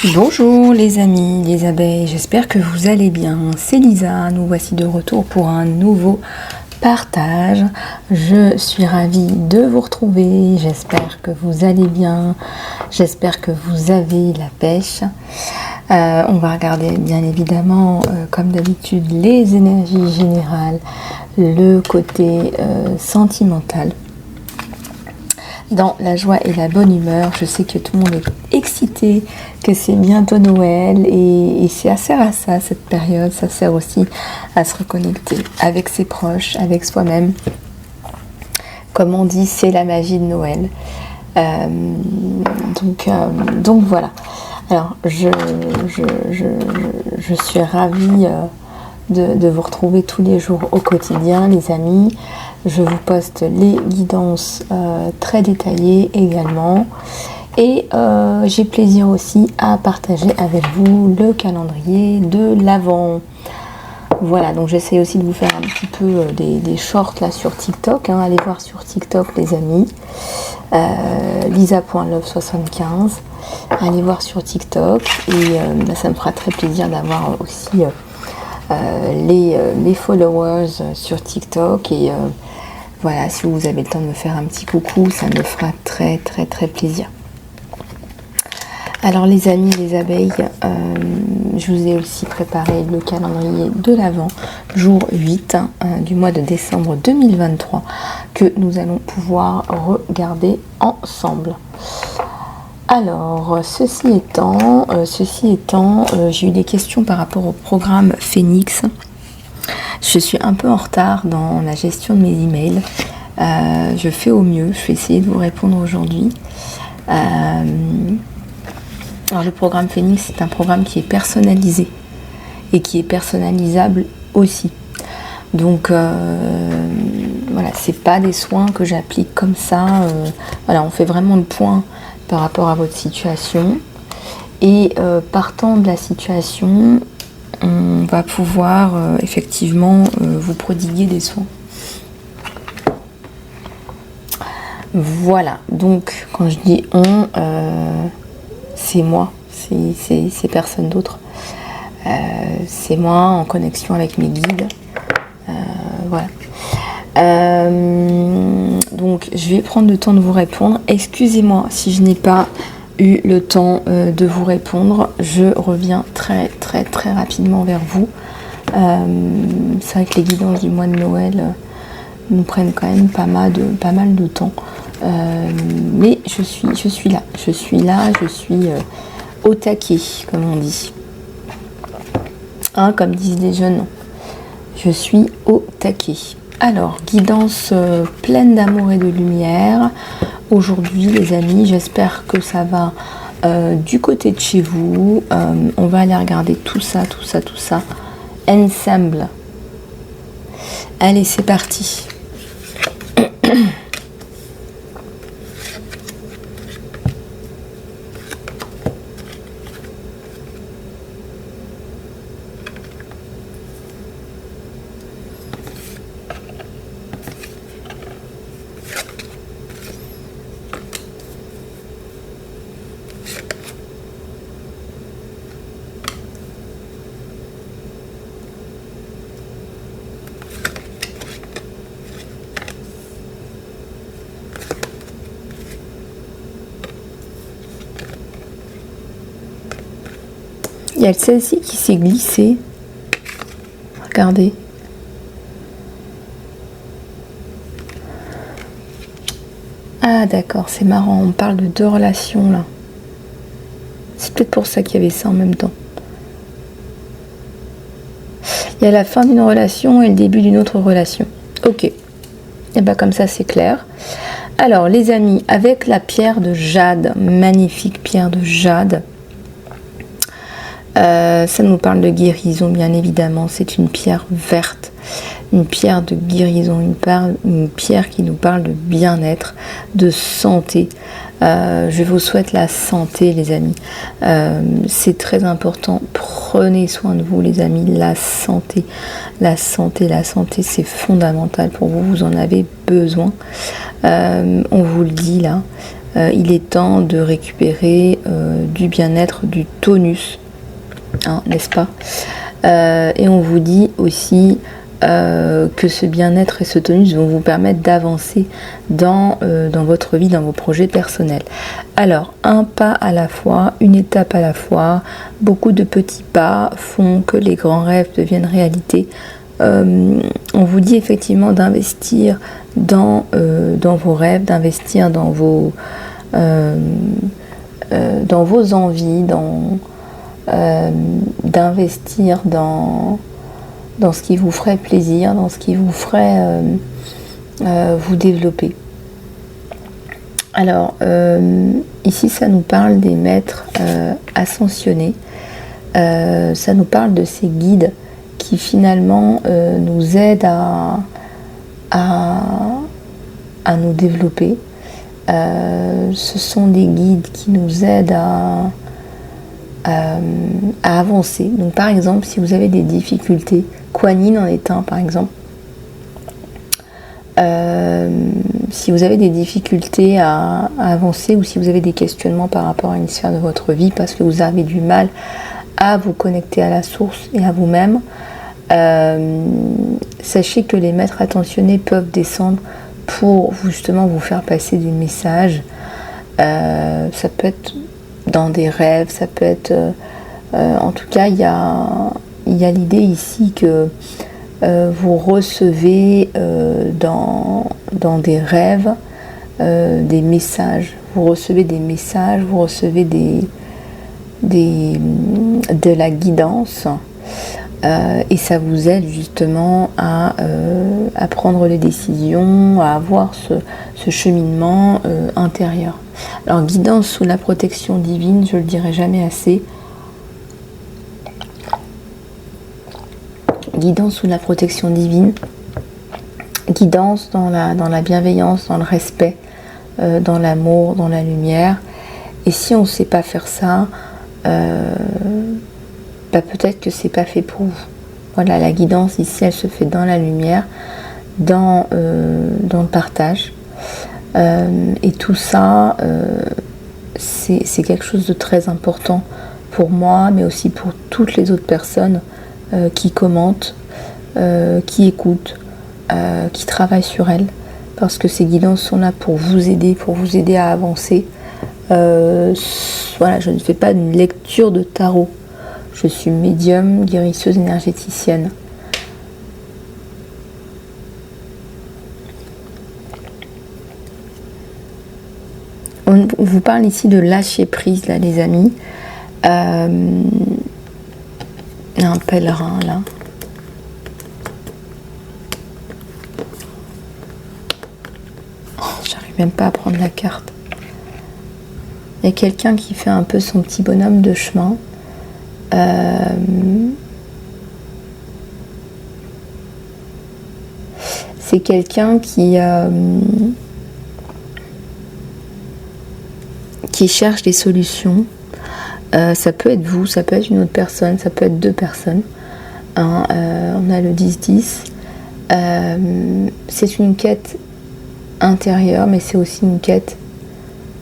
Bonjour les amis, les abeilles, j'espère que vous allez bien. C'est Lisa, nous voici de retour pour un nouveau partage. Je suis ravie de vous retrouver, j'espère que vous allez bien, j'espère que vous avez la pêche. On va regarder bien évidemment, comme d'habitude, les énergies générales, le côté sentimental. Dans la joie et la bonne humeur, je sais que tout le monde est excité, que c'est bientôt Noël et ça sert à ça, cette période, ça sert aussi à se reconnecter avec ses proches, avec soi-même. Comme on dit, c'est la magie de Noël. Donc voilà. Alors, je suis ravie de vous retrouver tous les jours au quotidien, les amis. Je vous poste les guidances très détaillées également. Et j'ai plaisir aussi à partager avec vous le calendrier de l'Avent. Voilà, donc j'essaie aussi de vous faire un petit peu des shorts là sur TikTok. Allez voir sur TikTok les amis. Lisa.love75. Allez voir sur TikTok. Et ça me fera très plaisir d'avoir aussi les followers sur TikTok. Et voilà, si vous avez le temps de me faire un petit coucou, ça me fera très très très plaisir. Alors les amis, les abeilles, je vous ai aussi préparé le calendrier de l'Avent, jour 8 du mois de décembre 2023, que nous allons pouvoir regarder ensemble. Alors, ceci étant, j'ai eu des questions par rapport au programme Phoenix. Je suis un peu en retard dans la gestion de mes emails. Je fais au mieux, je vais essayer de vous répondre aujourd'hui. Alors le programme Phoenix, c'est un programme qui est personnalisé et qui est personnalisable aussi. Donc voilà, c'est pas des soins que j'applique comme ça. Voilà, on fait vraiment le point par rapport à votre situation. Et partant de la situation, on va pouvoir effectivement vous prodiguer des soins. Voilà, donc quand je dis on, c'est moi, c'est personne d'autre. C'est moi en connexion avec mes guides. Voilà. Donc je vais prendre le temps de vous répondre. Excusez-moi si je n'ai pas eu le temps de vous répondre. Je reviens très très très rapidement vers vous. C'est vrai que les guidances du mois de Noël nous prennent quand même pas mal de temps. Mais je suis là, je suis au taquet, comme on dit. Comme disent les jeunes, je suis au taquet. Alors, guidance pleine d'amour et de lumière. Aujourd'hui, les amis, j'espère que ça va du côté de chez vous. On va aller regarder tout ça ensemble. Allez, c'est parti. Il y a celle-ci qui s'est glissée. Regardez. Ah d'accord, c'est marrant, on parle de deux relations là. C'est peut-être pour ça qu'il y avait ça en même temps. Il y a la fin d'une relation et le début d'une autre relation. Ok. Et bien comme ça c'est clair. Alors les amis, avec la pierre de jade, magnifique pierre de jade. Ça nous parle de guérison, bien évidemment. C'est une pierre verte, une pierre de guérison, une pierre qui nous parle de bien-être, de santé. Je vous souhaite la santé, les amis. C'est très important. Prenez soin de vous, les amis. La santé, c'est fondamental pour vous. Vous en avez besoin. On vous le dit là. il est temps de récupérer du bien-être, du tonus, hein, n'est-ce pas? Et on vous dit aussi que ce bien-être et ce tonus vont vous permettre d'avancer dans votre vie, dans vos projets personnels. Alors, un pas à la fois, une étape à la fois, beaucoup de petits pas font que les grands rêves deviennent réalité. On vous dit effectivement d'investir dans vos rêves, d'investir dans vos envies, d'investir dans ce qui vous ferait plaisir, dans ce qui vous ferait vous développer. Alors, ici, ça nous parle des maîtres ascensionnés, ça nous parle de ces guides qui finalement nous aident à nous développer. Ce sont des guides qui nous aident à avancer. Donc par exemple, si vous avez des difficultés, Kuan Yin en est un par exemple. Si vous avez des difficultés à avancer ou si vous avez des questionnements par rapport à une sphère de votre vie parce que vous avez du mal à vous connecter à la source et à vous-même, sachez que les maîtres attentionnés peuvent descendre pour justement vous faire passer des messages. Ça peut être dans des rêves, ça peut être... en tout cas, il y a l'idée ici que vous recevez dans des rêves des messages. Vous recevez des messages, vous recevez de la guidance. Et ça vous aide justement à prendre les décisions, à avoir ce cheminement intérieur. Alors guidance sous la protection divine, je le dirai jamais assez. Guidance sous la protection divine, guidance dans la bienveillance, dans le respect, dans l'amour, dans la lumière. Et si on ne sait pas faire ça, peut-être que c'est pas fait pour vous. Voilà, la guidance ici, elle se fait dans la lumière, dans le partage. Et tout ça, c'est quelque chose de très important pour moi, mais aussi pour toutes les autres personnes qui commentent, qui écoutent, qui travaillent sur elles, parce que ces guidances sont là pour vous aider à avancer. Voilà, je ne fais pas une lecture de tarot. Je suis médium, guérisseuse, énergéticienne. On vous parle ici de lâcher prise, là, les amis. Un pèlerin, là. Oh, j'arrive même pas à prendre la carte. Il y a quelqu'un qui fait un peu son petit bonhomme de chemin. C'est quelqu'un qui cherche des solutions. Ça peut être vous, ça peut être une autre personne, ça peut être deux personnes. Hein, on a le 10-10. C'est une quête intérieure, mais c'est aussi une quête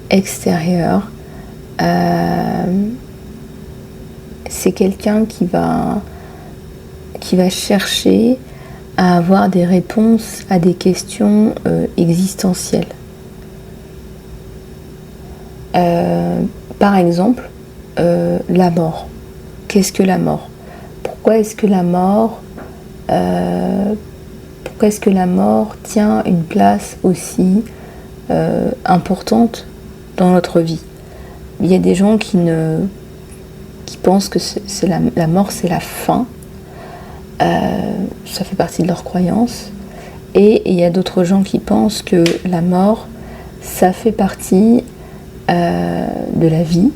extérieure. C'est quelqu'un qui va chercher à avoir des réponses à des questions existentielles. Par exemple, la mort. Qu'est-ce que la mort? Pourquoi est-ce que la mort tient une place aussi importante dans notre vie? Il y a des gens qui pensent que la mort c'est la fin. Ça fait partie de leur croyance. Et il y a d'autres gens qui pensent que la mort ça fait partie de la vie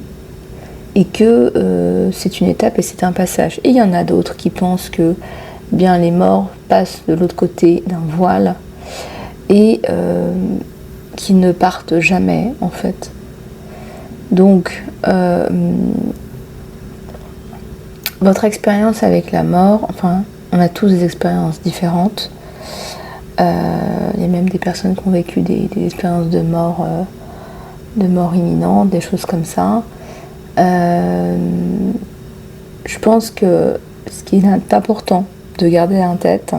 et que c'est une étape et c'est un passage. Et il y en a d'autres qui pensent que bien les morts passent de l'autre côté d'un voile et qui ne partent jamais en fait. Donc votre expérience avec la mort, enfin on a tous des expériences différentes. Il y a même des personnes qui ont vécu des expériences de mort de mort imminente, des choses comme ça. Je pense que ce qui est important de garder en tête,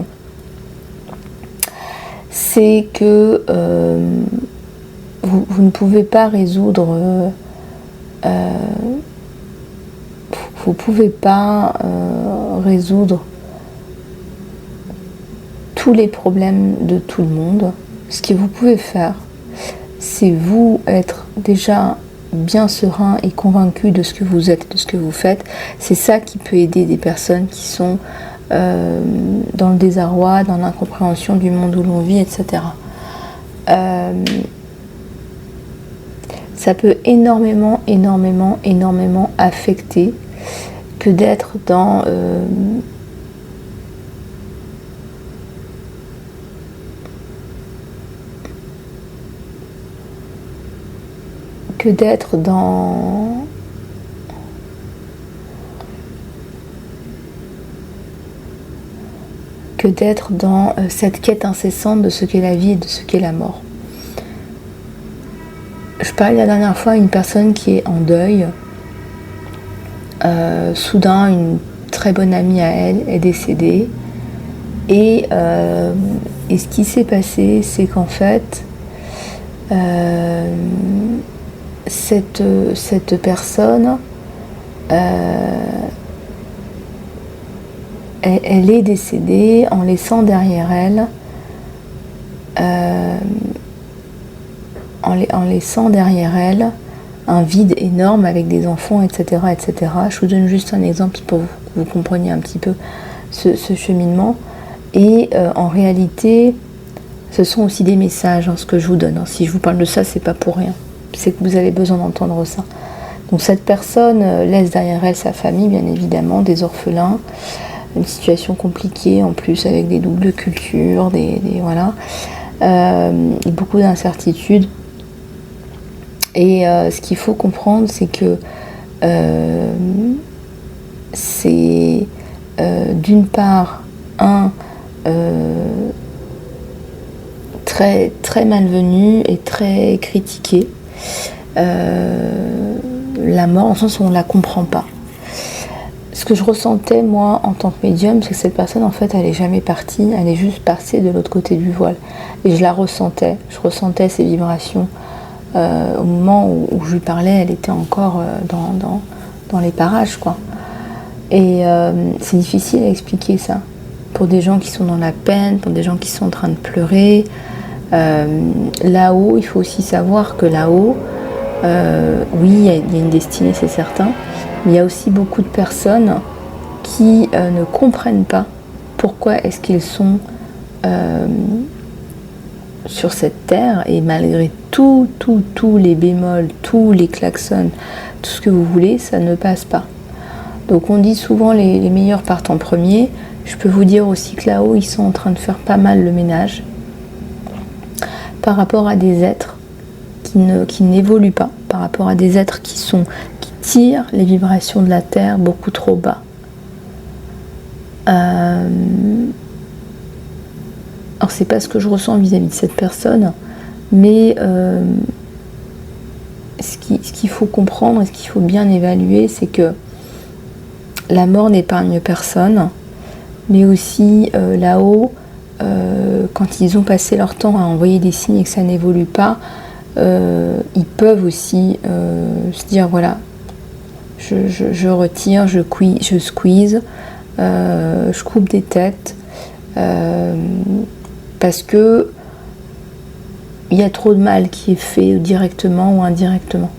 c'est que vous ne pouvez pas résoudre, résoudre tous les problèmes de tout le monde. Ce que vous pouvez faire, c'est vous être déjà bien serein et convaincu de ce que vous êtes, de ce que vous faites. C'est ça qui peut aider des personnes qui sont dans le désarroi, dans l'incompréhension du monde où l'on vit, etc. Ça peut énormément affecter que d'être dans cette quête incessante de ce qu'est la vie et de ce qu'est la mort. Je parlais la dernière fois à une personne qui est en deuil. Soudain, une très bonne amie à elle est décédée. Et ce qui s'est passé, c'est qu'en fait, cette personne, elle est décédée en laissant derrière elle un vide énorme avec des enfants, etc., etc. Je vous donne juste un exemple pour que vous compreniez un petit peu ce cheminement. Et en réalité, ce sont aussi des messages, ce que je vous donne. Si je vous parle de ça, c'est pas pour rien. C'est que vous avez besoin d'entendre ça. Donc cette personne laisse derrière elle sa famille, bien évidemment, des orphelins, une situation compliquée en plus avec des doubles cultures, beaucoup d'incertitudes. Et ce qu'il faut comprendre, c'est que c'est d'une part très, très malvenu et très critiqué. La mort, en sens où on ne la comprend pas. Ce que je ressentais, moi, en tant que médium, c'est que cette personne, en fait, elle n'est jamais partie, elle est juste passée de l'autre côté du voile. Et je la ressentais, je ressentais ces vibrations. Au moment où je lui parlais, elle était encore dans les parages, quoi. Et c'est difficile à expliquer ça. Pour des gens qui sont dans la peine, pour des gens qui sont en train de pleurer. Là-haut, il faut aussi savoir que là-haut, oui, il y a une destinée, c'est certain, mais il y a aussi beaucoup de personnes qui ne comprennent pas pourquoi est-ce qu'ils sont sur cette terre, et malgré tous les bémols, tous les klaxons, tout ce que vous voulez, ça ne passe pas. Donc on dit souvent les meilleurs partent en premier. Je peux vous dire aussi que là-haut, ils sont en train de faire pas mal le ménage par rapport à des êtres qui n'évoluent pas, par rapport à des êtres qui tirent les vibrations de la terre beaucoup trop bas. Alors c'est pas ce que je ressens vis-à-vis de cette personne, mais ce qu'il faut comprendre et ce qu'il faut bien évaluer, c'est que la mort n'épargne personne, mais aussi là-haut, quand ils ont passé leur temps à envoyer des signes et que ça n'évolue pas, ils peuvent aussi se dire voilà, je retire, je squeeze, je coupe des têtes, parce que il y a trop de mal qui est fait directement ou indirectement.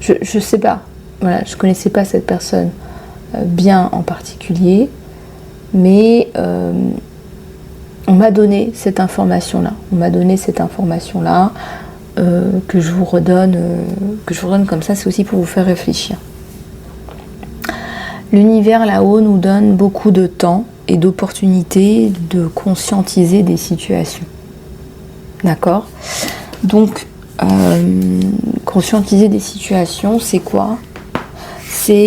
Je sais pas, voilà, je connaissais pas cette personne bien en particulier, mais on m'a donné cette information-là. Que je vous redonne comme ça, c'est aussi pour vous faire réfléchir. L'univers là-haut nous donne beaucoup de temps et d'opportunités de conscientiser des situations. D'accord ? Donc, conscientiser des situations, c'est quoi ? C'est,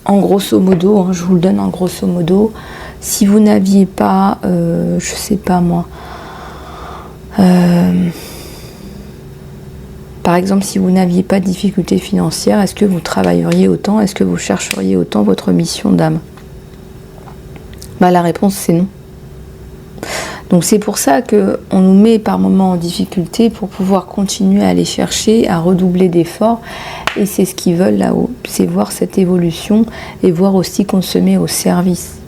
en grosso modo, je vous le donne en grosso modo, si vous n'aviez pas, je sais pas moi, Par exemple, si vous n'aviez pas de difficultés financières, est-ce que vous travailleriez autant? Est-ce que vous chercheriez autant votre mission d'âme? La réponse, c'est non. Donc c'est pour ça qu'on nous met par moments en difficulté pour pouvoir continuer à aller chercher, à redoubler d'efforts. Et c'est ce qu'ils veulent là-haut, c'est voir cette évolution et voir aussi qu'on se met au service.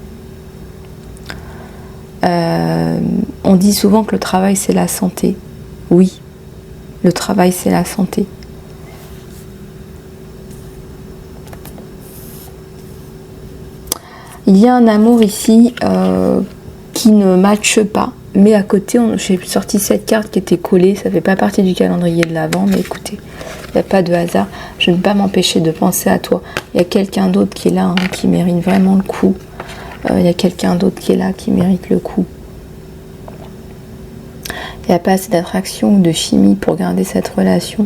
On dit souvent que le travail c'est la santé. Oui, le travail c'est la santé. Il y a un amour ici qui ne matche pas, mais à côté j'ai sorti cette carte qui était collée, ça fait pas partie du calendrier de l'Avent, mais écoutez, il n'y a pas de hasard, je ne peux pas m'empêcher de penser à toi. Il y a quelqu'un d'autre qui est là, qui mérite vraiment le coup. Il y a quelqu'un d'autre qui est là, qui mérite le coup. Il n'y a pas assez d'attraction ou de chimie pour garder cette relation.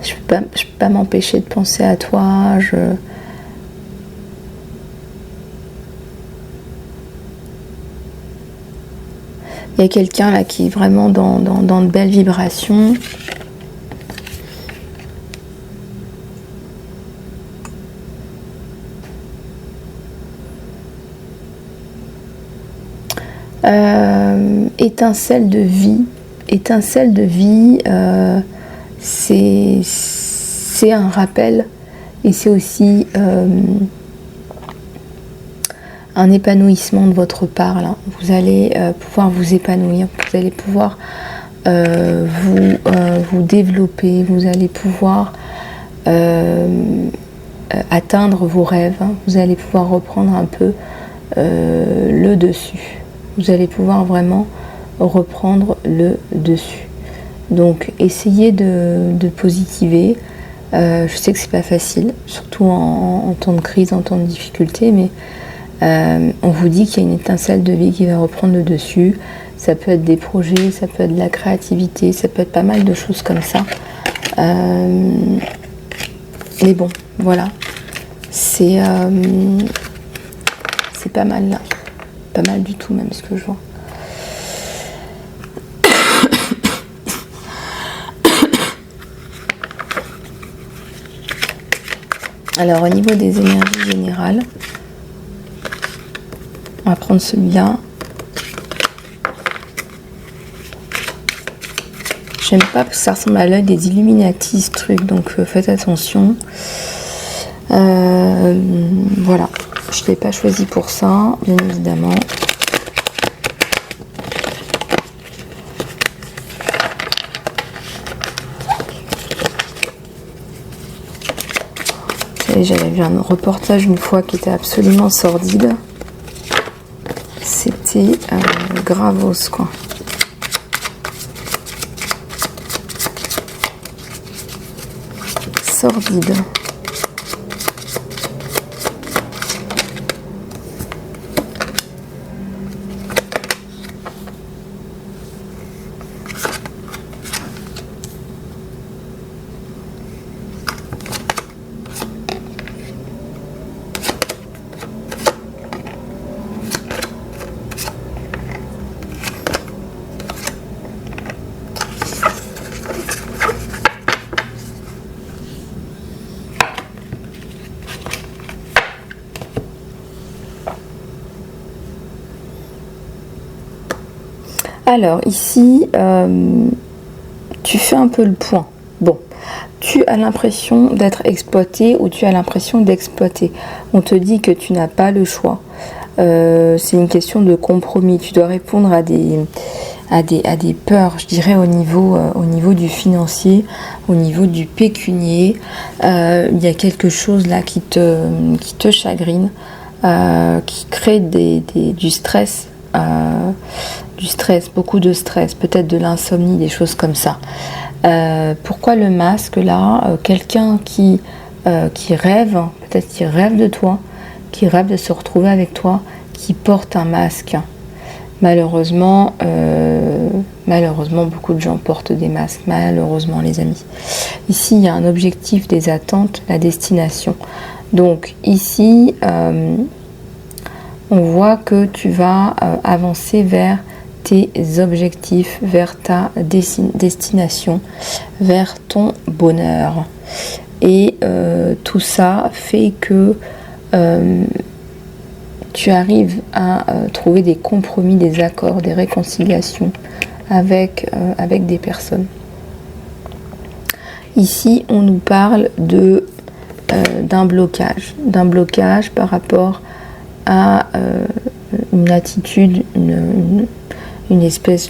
Je peux pas m'empêcher de penser à toi. Il y a quelqu'un là qui est vraiment dans de belles vibrations. Étincelle de vie. Étincelle de vie, c'est un rappel et c'est aussi un épanouissement de votre part là. Vous allez pouvoir vous épanouir, vous allez pouvoir vous développer, vous allez pouvoir atteindre vos rêves, hein. Vous allez pouvoir reprendre un peu le dessus. Vous allez pouvoir vraiment reprendre le dessus. Donc essayez de positiver. Je sais que c'est pas facile, surtout en temps de crise, en temps de difficulté, mais on vous dit qu'il y a une étincelle de vie qui va reprendre le dessus. Ça peut être des projets, ça peut être de la créativité, ça peut être pas mal de choses comme ça. Mais bon, voilà. C'est pas mal là. Pas mal du tout même ce que je vois. Alors au niveau des énergies générales, on va prendre celui-là. J'aime pas parce que ça ressemble à l'œil des Illuminati ce truc, donc faites attention. Voilà, je ne l'ai pas choisi pour ça, bien évidemment. J'avais vu un reportage une fois qui était absolument sordide. C'était gravos quoi. Sordide. Alors ici, tu fais un peu le point. Bon, tu as l'impression d'être exploité ou tu as l'impression d'exploiter. On te dit que tu n'as pas le choix. C'est une question de compromis. Tu dois répondre à des peurs, je dirais, au niveau du financier, au niveau du pécunier. Il y a quelque chose là qui te chagrine, qui crée du stress. Du stress, beaucoup de stress, peut-être de l'insomnie, des choses comme ça. Pourquoi le masque là? Quelqu'un qui rêve, peut-être qui rêve de toi, qui rêve de se retrouver avec toi, qui porte un masque. Malheureusement, beaucoup de gens portent des masques, malheureusement les amis. Ici, il y a un objectif, des attentes, la destination. Donc ici, on voit que tu vas avancer vers tes objectifs, vers ta destination, vers ton bonheur. Et tout ça fait que tu arrives à trouver des compromis, des accords, des réconciliations avec des personnes. Ici, on nous parle d'un blocage par rapport à une attitude, une espèce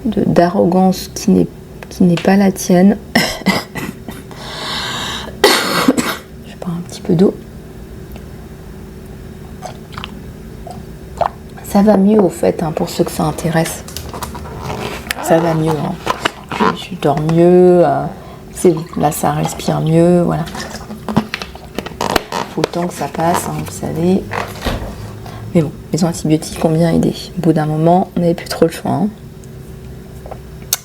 d'arrogance qui n'est pas la tienne. Je prends un petit peu d'eau. Ça va mieux au fait, hein, pour ceux que ça intéresse. Ça va mieux. Hein. Je dors mieux. Là, ça respire mieux. Voilà. Faut le temps que ça passe, hein, vous savez. Mais bon, les antibiotiques ont bien aidé. Au bout d'un moment, on n'avait plus trop le choix. Hein.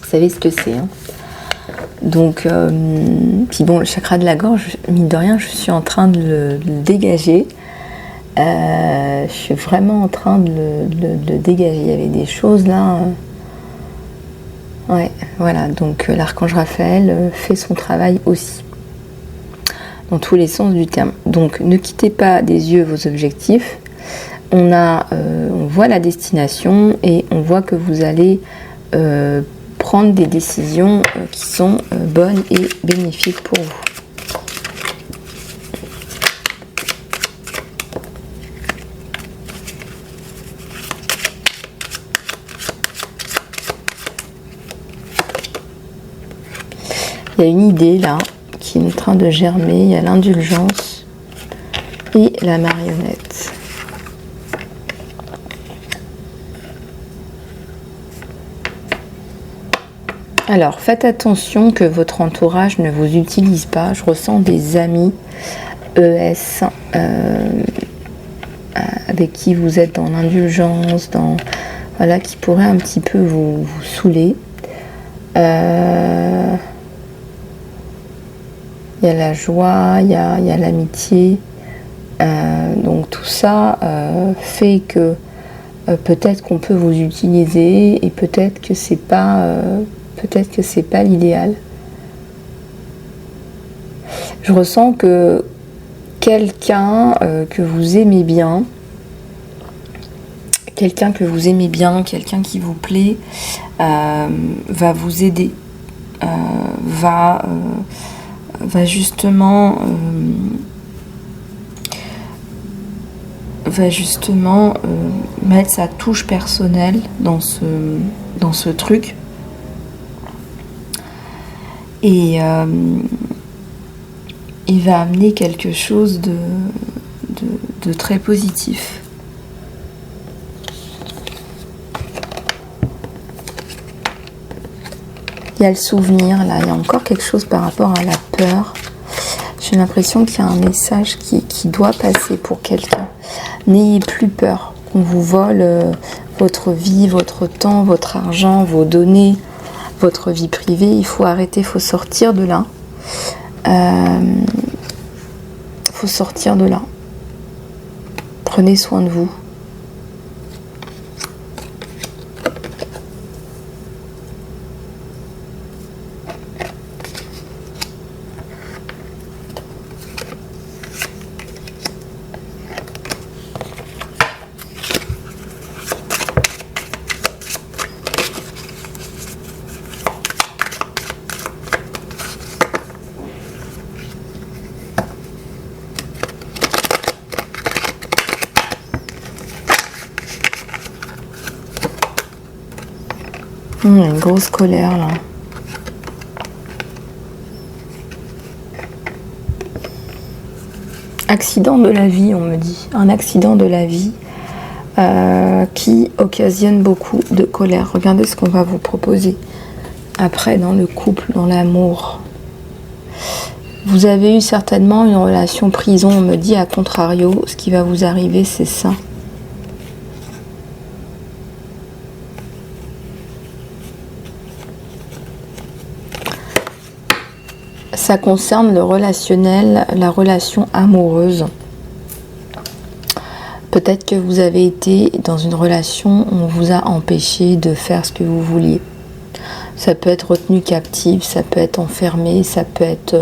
Vous savez ce que c'est. Hein. Donc, puis bon, le chakra de la gorge, mine de rien, je suis en train de le dégager. Je suis vraiment en train de le dégager. Il y avait des choses là. Ouais, voilà. Donc, l'archange Raphaël fait son travail aussi. Dans tous les sens du terme. Donc, ne quittez pas des yeux vos objectifs. On voit la destination et on voit que vous allez prendre des décisions qui sont bonnes et bénéfiques pour vous. Il y a une idée là qui est en train de germer. Il y a l'indulgence et la marionnette. Alors, faites attention que votre entourage ne vous utilise pas. Je ressens des amis ES avec qui vous êtes dans l'indulgence, voilà, qui pourraient un petit peu vous saouler. Il y a la joie, il y a l'amitié. Donc tout ça fait que peut-être qu'on peut vous utiliser et peut-être que c'est pas l'idéal. Je ressens que quelqu'un que vous aimez bien, quelqu'un qui vous plaît, va vous aider, va justement mettre sa touche personnelle dans ce truc. Et il va amener quelque chose de très positif. Il y a le souvenir, là, il y a encore quelque chose par rapport à la peur. J'ai l'impression qu'il y a un message qui doit passer pour quelqu'un. N'ayez plus peur qu'on vous vole votre vie, votre temps, votre argent, vos données, votre vie privée. Il faut arrêter, il faut sortir de là. Faut sortir de là. Prenez soin de vous. Une grosse colère là. Accident de la vie, on me dit. Un accident de la vie qui occasionne beaucoup de colère. Regardez ce qu'on va vous proposer après dans le couple, dans l'amour. Vous avez eu certainement une relation prison, on me dit, à contrario. Ce qui va vous arriver, c'est ça. Ça concerne le relationnel, la relation amoureuse. Peut-être que vous avez été dans une relation où on vous a empêché de faire ce que vous vouliez. Ça peut être retenu captive, ça peut être enfermé, ça peut être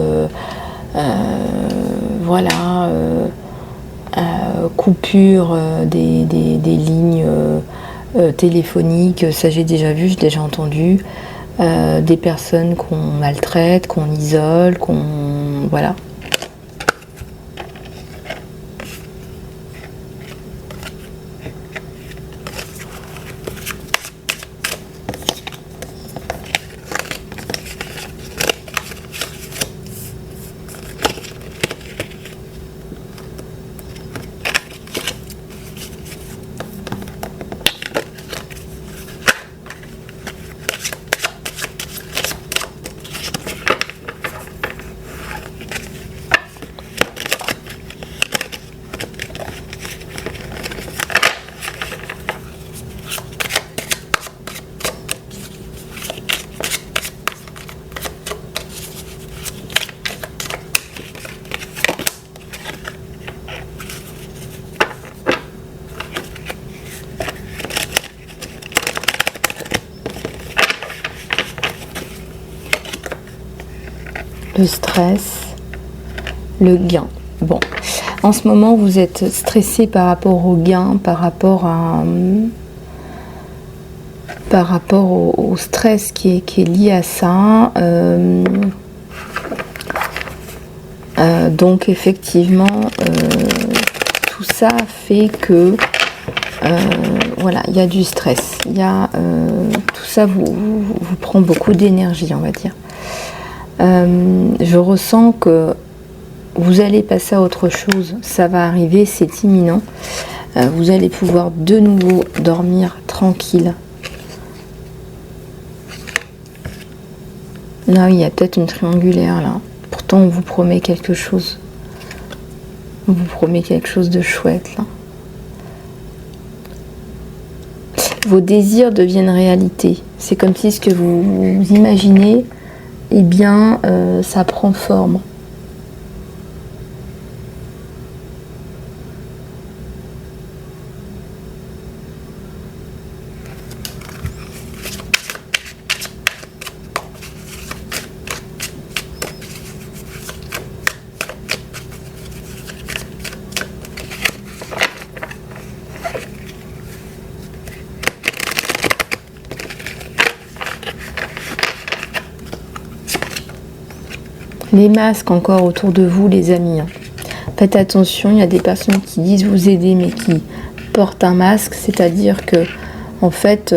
coupure des lignes téléphoniques. Ça j'ai déjà vu, j'ai déjà entendu. Des personnes qu'on maltraite, qu'on isole, voilà. Le stress, le gain. Bon, en ce moment vous êtes stressé par rapport au gain, par rapport au stress qui est lié à ça. Donc effectivement, tout ça fait que voilà, il y a du stress. Il y a tout ça vous prend beaucoup d'énergie, on va dire. Je ressens que vous allez passer à autre chose, ça va arriver, c'est imminent. Vous allez pouvoir de nouveau dormir tranquille. Non, il y a peut-être une triangulaire là. Pourtant, on vous promet quelque chose. On vous promet quelque chose de chouette là. Vos désirs deviennent réalité. C'est comme si ce que vous imaginez, eh bien, ça prend forme. Les masques encore autour de vous, les amis. Faites attention, il y a des personnes qui disent vous aider mais qui portent un masque, c'est-à-dire que en fait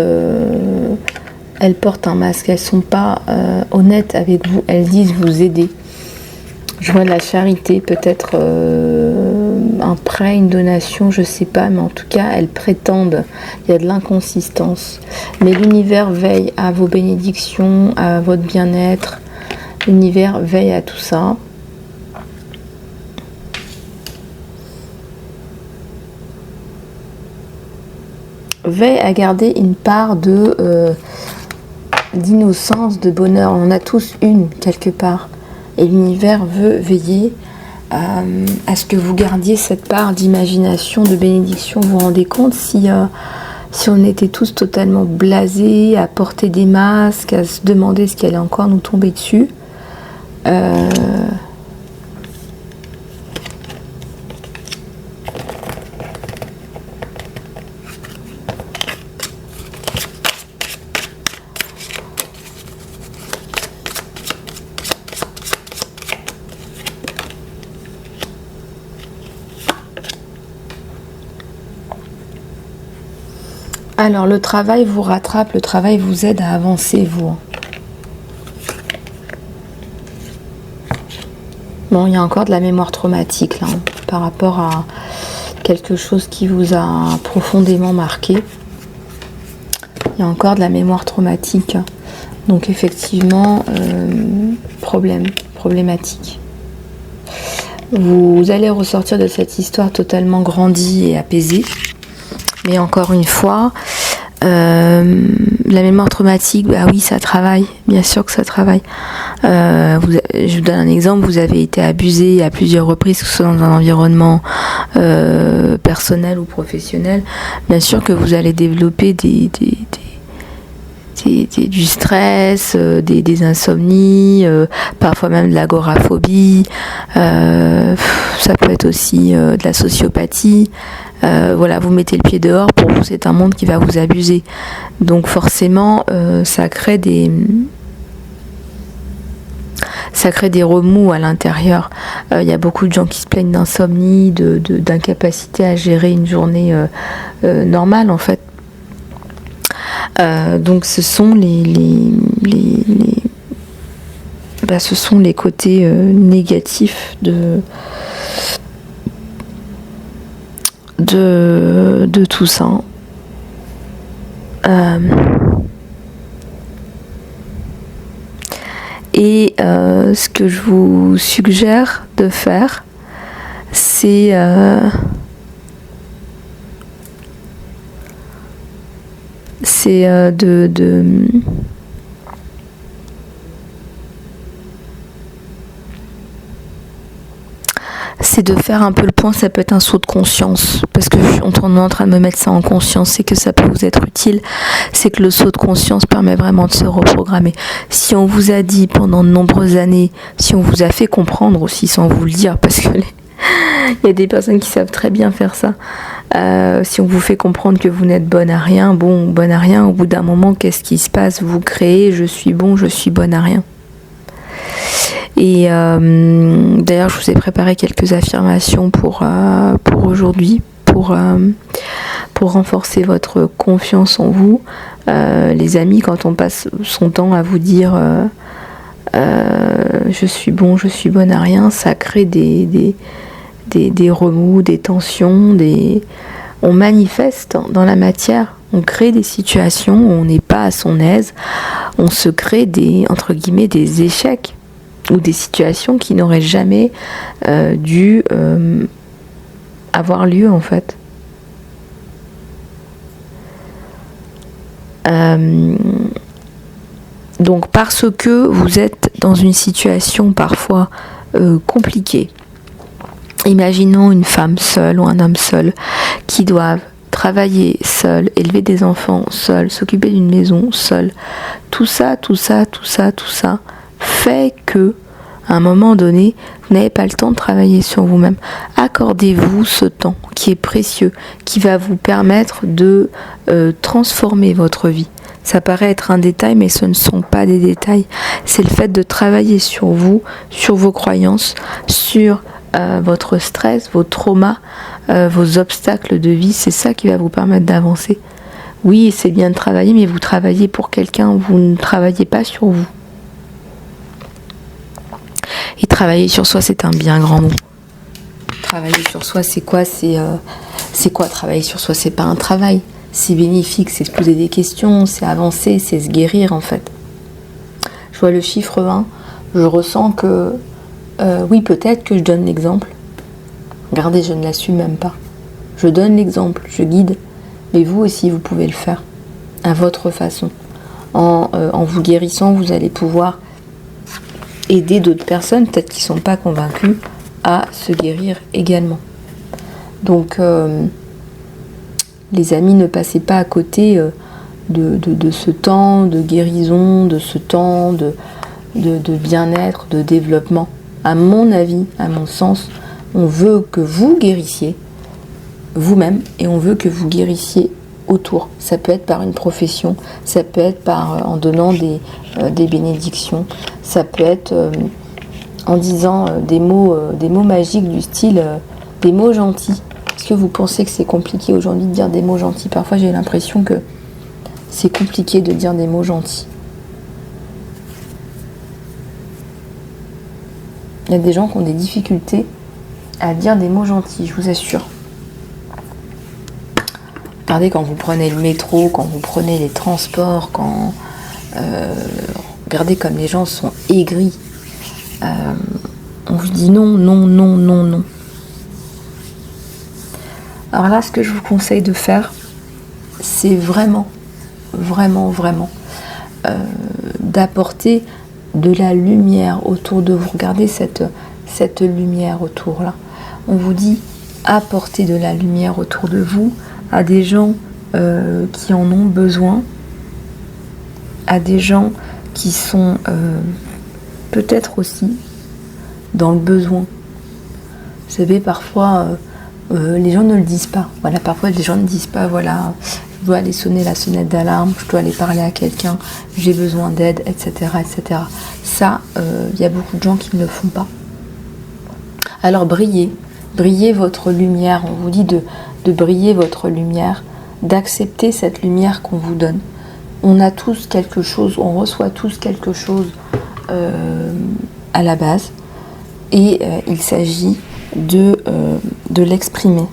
elles portent un masque, elles sont pas honnêtes avec vous, elles disent vous aider. Je vois de la charité, peut-être un prêt, une donation, je sais pas, mais en tout cas elles prétendent, il y a de l'inconsistance. Mais l'univers veille à vos bénédictions, à votre bien-être. L'univers veille à tout ça. Veille à garder une part d'innocence, de bonheur. On en a tous une quelque part. Et l'univers veut veiller à ce que vous gardiez cette part d'imagination, de bénédiction. Vous vous rendez compte si on était tous totalement blasés, à porter des masques, à se demander ce qui allait encore nous tomber dessus. Alors le travail vous rattrape, le travail vous aide à avancer, vous. Bon, il y a encore de la mémoire traumatique là, par rapport à quelque chose qui vous a profondément marqué. Il y a encore de la mémoire traumatique. Donc effectivement, problématique. Vous allez ressortir de cette histoire totalement grandie et apaisée. Mais encore une fois, La mémoire traumatique, bah oui, ça travaille, bien sûr que ça travaille. Je vous donne un exemple, vous avez été abusé à plusieurs reprises, que ce soit dans un environnement personnel ou professionnel, bien sûr que vous allez développer du stress, des insomnies, parfois même de l'agoraphobie, ça peut être aussi de la sociopathie. Voilà, vous mettez le pied dehors, pour vous c'est un monde qui va vous abuser. Donc forcément, ça crée des remous à l'intérieur. Il y a beaucoup de gens qui se plaignent d'insomnie, d'incapacité à gérer une journée normale en fait. Donc ce sont ce sont les côtés négatifs de tout ça. Et ce que je vous suggère de faire, c'est de faire un peu le point. Ça peut être un saut de conscience, parce que on est en train de me mettre ça en conscience, c'est que ça peut vous être utile. C'est que le saut de conscience permet vraiment de se reprogrammer. Si on vous a dit pendant de nombreuses années, si on vous a fait comprendre aussi sans vous le dire, parce que il y a des personnes qui savent très bien faire ça, si on vous fait comprendre que vous n'êtes bonne à rien, au bout d'un moment, qu'est-ce qui se passe? Vous créez, je suis bon, je suis bonne à rien. Et d'ailleurs, je vous ai préparé quelques affirmations pour aujourd'hui, pour renforcer votre confiance en vous. Les amis, quand on passe son temps à vous dire je suis bon, je suis bonne à rien, ça crée des remous, des tensions, on manifeste dans la matière, on crée des situations où on n'est pas à son aise, on se crée entre guillemets des échecs ou des situations qui n'auraient jamais dû avoir lieu en fait. Donc parce que vous êtes dans une situation parfois compliquée, imaginons une femme seule ou un homme seul qui doivent travailler seul, élever des enfants seul, s'occuper d'une maison seul, tout ça fait que à un moment donné, vous n'avez pas le temps de travailler sur vous-même. Accordez-vous ce temps qui est précieux, qui va vous permettre de transformer votre vie. Ça paraît être un détail, mais ce ne sont pas des détails. C'est le fait de travailler sur vous, sur vos croyances, sur votre stress, vos traumas, vos obstacles de vie. C'est ça qui va vous permettre d'avancer. Oui, c'est bien de travailler, mais vous travaillez pour quelqu'un, vous ne travaillez pas sur vous. Et travailler sur soi, c'est un bien grand mot. Travailler sur soi, c'est quoi ? C'est quoi travailler sur soi ? C'est pas un travail. C'est bénéfique, c'est se poser des questions, c'est avancer, c'est se guérir en fait. Je vois le chiffre 20, je ressens que oui, peut-être que je donne l'exemple. Regardez, je ne l'assume même pas. Je donne l'exemple, je guide, mais vous aussi vous pouvez le faire à votre façon. En vous guérissant, vous allez pouvoir aider d'autres personnes, peut-être qui ne sont pas convaincues, à se guérir également. Donc les amis, ne passez pas à côté de ce temps de guérison, de ce temps de bien-être, de développement. À mon avis, à mon sens, on veut que vous guérissiez vous-même et on veut que vous guérissiez autour. Ça peut être par une profession, ça peut être en donnant des bénédictions, ça peut être en disant des mots magiques du style des mots gentils. Est-ce que vous pensez que c'est compliqué aujourd'hui de dire des mots gentils ? Parfois j'ai l'impression que c'est compliqué de dire des mots gentils. Il y a des gens qui ont des difficultés à dire des mots gentils, je vous assure. Regardez, quand vous prenez le métro, quand vous prenez les transports, regardez comme les gens sont aigris. On vous dit non, non, non, non, non. Alors là, ce que je vous conseille de faire, c'est vraiment vraiment, vraiment d'apporter de la lumière autour de vous. Regardez cette lumière autour là. On vous dit apporter de la lumière autour de vous à des gens qui en ont besoin, à des gens qui sont peut-être aussi dans le besoin. Vous savez, parfois les gens ne le disent pas. Voilà, parfois les gens ne disent pas, voilà, je dois aller sonner la sonnette d'alarme, je dois aller parler à quelqu'un, j'ai besoin d'aide, etc., etc. Ça, il y a beaucoup de gens qui ne le font pas. Alors brillez votre lumière. On vous dit de briller votre lumière, d'accepter cette lumière qu'on vous donne. On a tous quelque chose, on reçoit tous quelque chose à la base, et il s'agit de l'exprimer.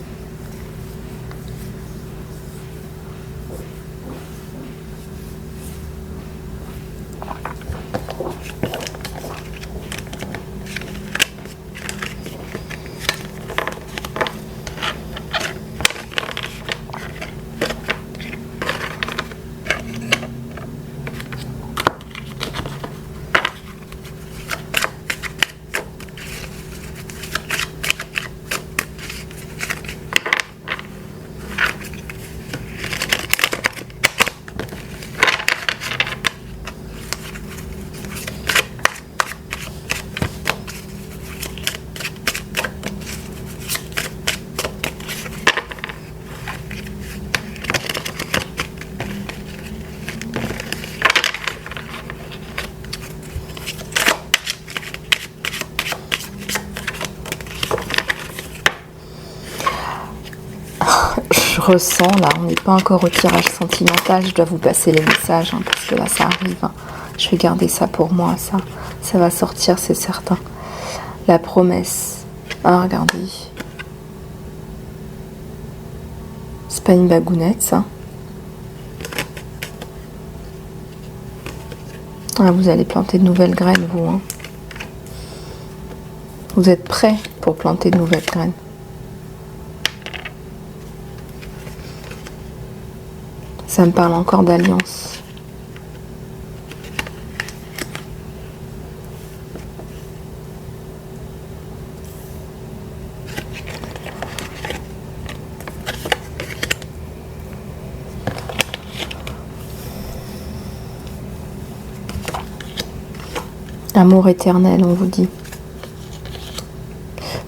Je ressens, là, on n'est pas encore au tirage sentimental, je dois vous passer les messages, hein, parce que là, ça arrive. Hein. Je vais garder ça pour moi, ça va sortir, c'est certain. La promesse. Ah, regardez. C'est pas une bagounette, ça. Ah, vous allez planter de nouvelles graines, vous. Hein. Vous êtes prêts pour planter de nouvelles graines. Ça me parle encore d'alliance. Amour éternel, on vous dit.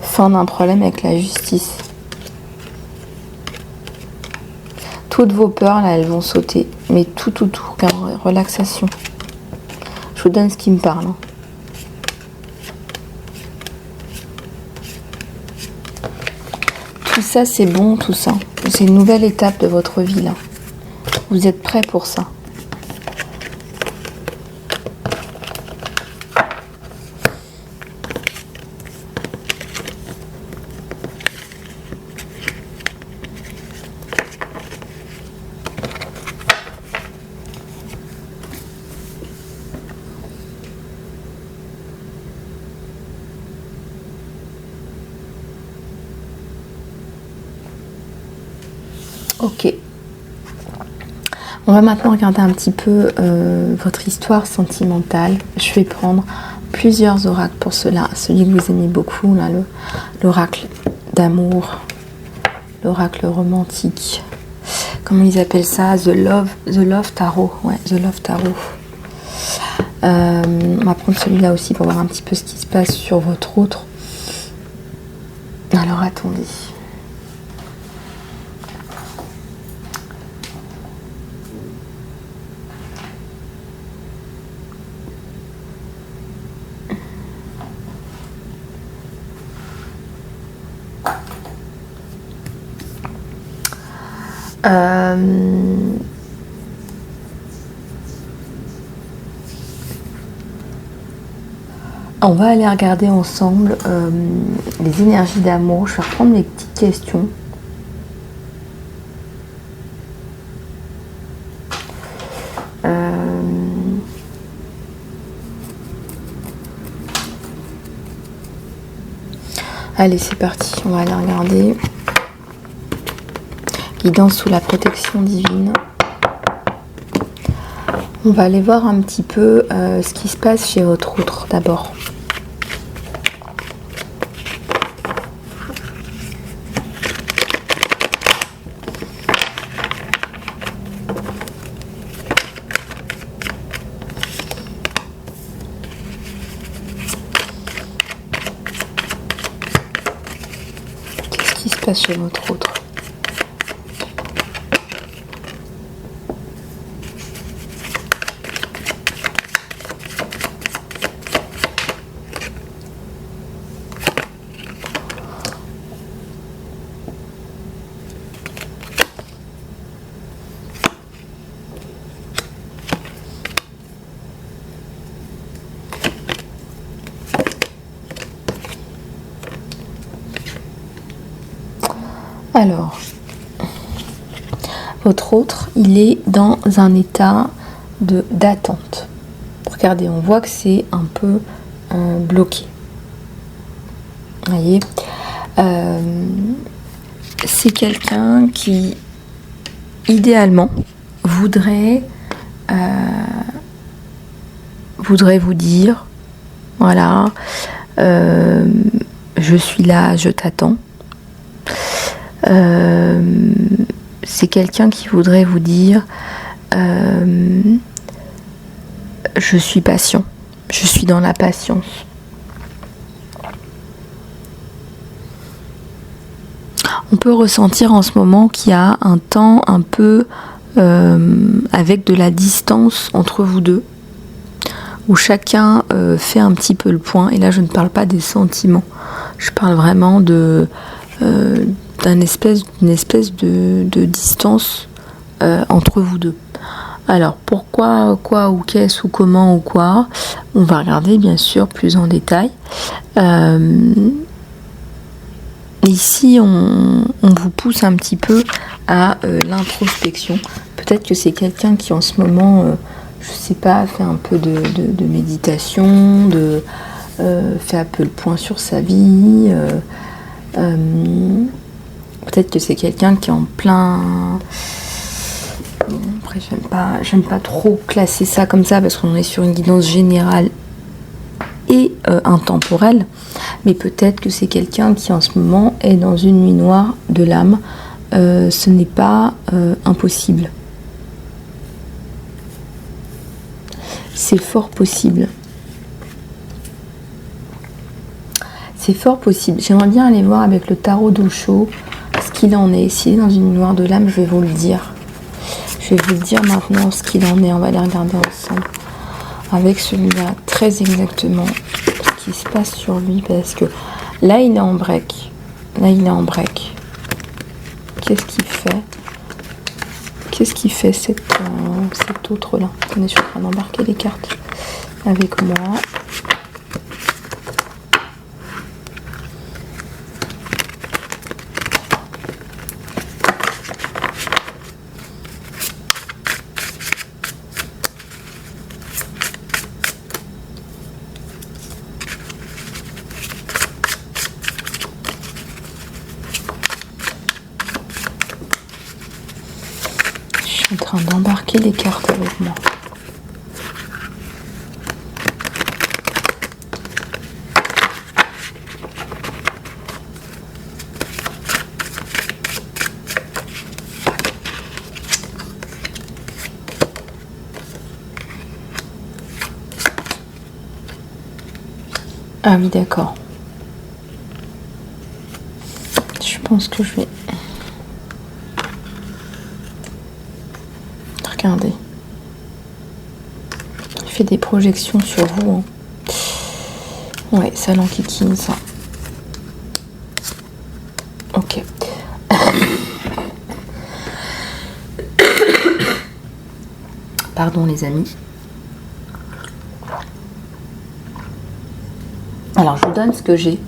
Fin d'un problème avec la justice. Toutes vos peurs, là, elles vont sauter. Mais tout, relaxation. Je vous donne ce qui me parle. Hein. Tout ça, c'est bon, tout ça. C'est une nouvelle étape de votre vie, là. Vous êtes prêts pour ça. Ok. On va maintenant regarder un petit peu votre histoire sentimentale. Je vais prendre plusieurs oracles pour cela. Celui que vous aimez beaucoup, là, l'oracle d'amour, l'oracle romantique. Comment ils appellent ça? The Love Tarot. Ouais, The Love Tarot. On va prendre celui-là aussi pour voir un petit peu ce qui se passe sur votre autre. Alors, attendez. On va aller regarder ensemble les énergies d'amour. Je vais reprendre mes petites questions. Allez, c'est parti. On va aller regarder. Guidance sous la protection divine. On va aller voir un petit peu ce qui se passe chez votre autre d'abord. Qu'est-ce qui se passe chez votre autre ? Alors, votre autre, il est dans un état d'attente. Regardez, on voit que c'est un peu bloqué. Vous voyez, c'est quelqu'un qui, idéalement, voudrait vous dire, voilà, je suis là, je t'attends. C'est quelqu'un qui voudrait vous dire je suis patient, je suis dans la patience. On peut ressentir en ce moment qu'il y a un temps un peu avec de la distance entre vous deux, où chacun fait un petit peu le point. Et là je ne parle pas des sentiments, je parle vraiment d'une espèce de distance entre vous deux. Alors pourquoi, quoi ou qu'est-ce ou comment ou quoi, on va regarder bien sûr plus en détail. Ici on vous pousse un petit peu à l'introspection. Peut-être que c'est quelqu'un qui en ce moment je sais pas, fait un peu de méditation, fait un peu le point sur sa vie. Peut-être que c'est quelqu'un qui est en plein... Après, j'aime pas trop classer ça comme ça parce qu'on est sur une guidance générale et intemporelle. Mais peut-être que c'est quelqu'un qui en ce moment est dans une nuit noire de l'âme. Ce n'est pas impossible. C'est fort possible. C'est fort possible. J'aimerais bien aller voir avec le tarot d'Osho ce qu'il en est. S'il est dans une noire de l'âme, je vais vous le dire. Je vais vous le dire maintenant ce qu'il en est. On va aller regarder ensemble avec celui-là très exactement ce qui se passe sur lui, parce que là il est en break. Là il est en break. Qu'est-ce qu'il fait? Qu'est-ce qui fait cet autre-là? On est sur train d'embarquer les cartes avec moi. En train d'embarquer les cartes avec moi. Ah oui, d'accord. Je pense que je vais... Regardez. Il fait des projections sur vous. Hein. Ouais, ça l'enquiquine, ça. Ok. Pardon, les amis. Alors, je vous donne ce que j'ai.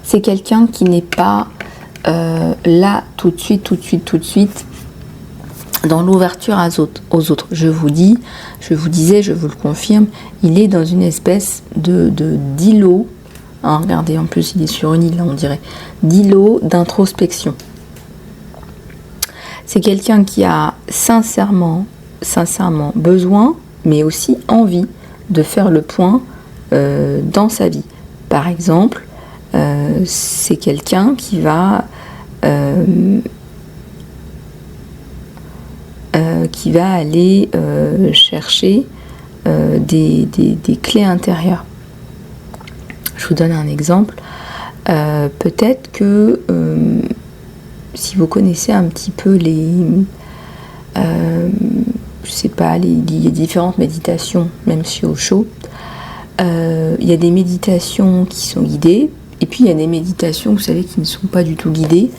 C'est quelqu'un qui n'est pas là tout de suite dans l'ouverture aux autres. Je vous disais, je vous le confirme, il est dans une espèce d'îlot. Hein, regardez, en plus il est sur une île, là, on dirait. D'îlot d'introspection. C'est quelqu'un qui a sincèrement sincèrement besoin, mais aussi envie de faire le point dans sa vie. Par exemple, c'est quelqu'un qui va aller chercher des clés intérieures. Je vous donne un exemple. Peut-être que si vous connaissez un petit peu il y a différentes méditations, même chez Osho, il y a des méditations qui sont guidées, et puis il y a des méditations, vous savez, qui ne sont pas du tout guidées,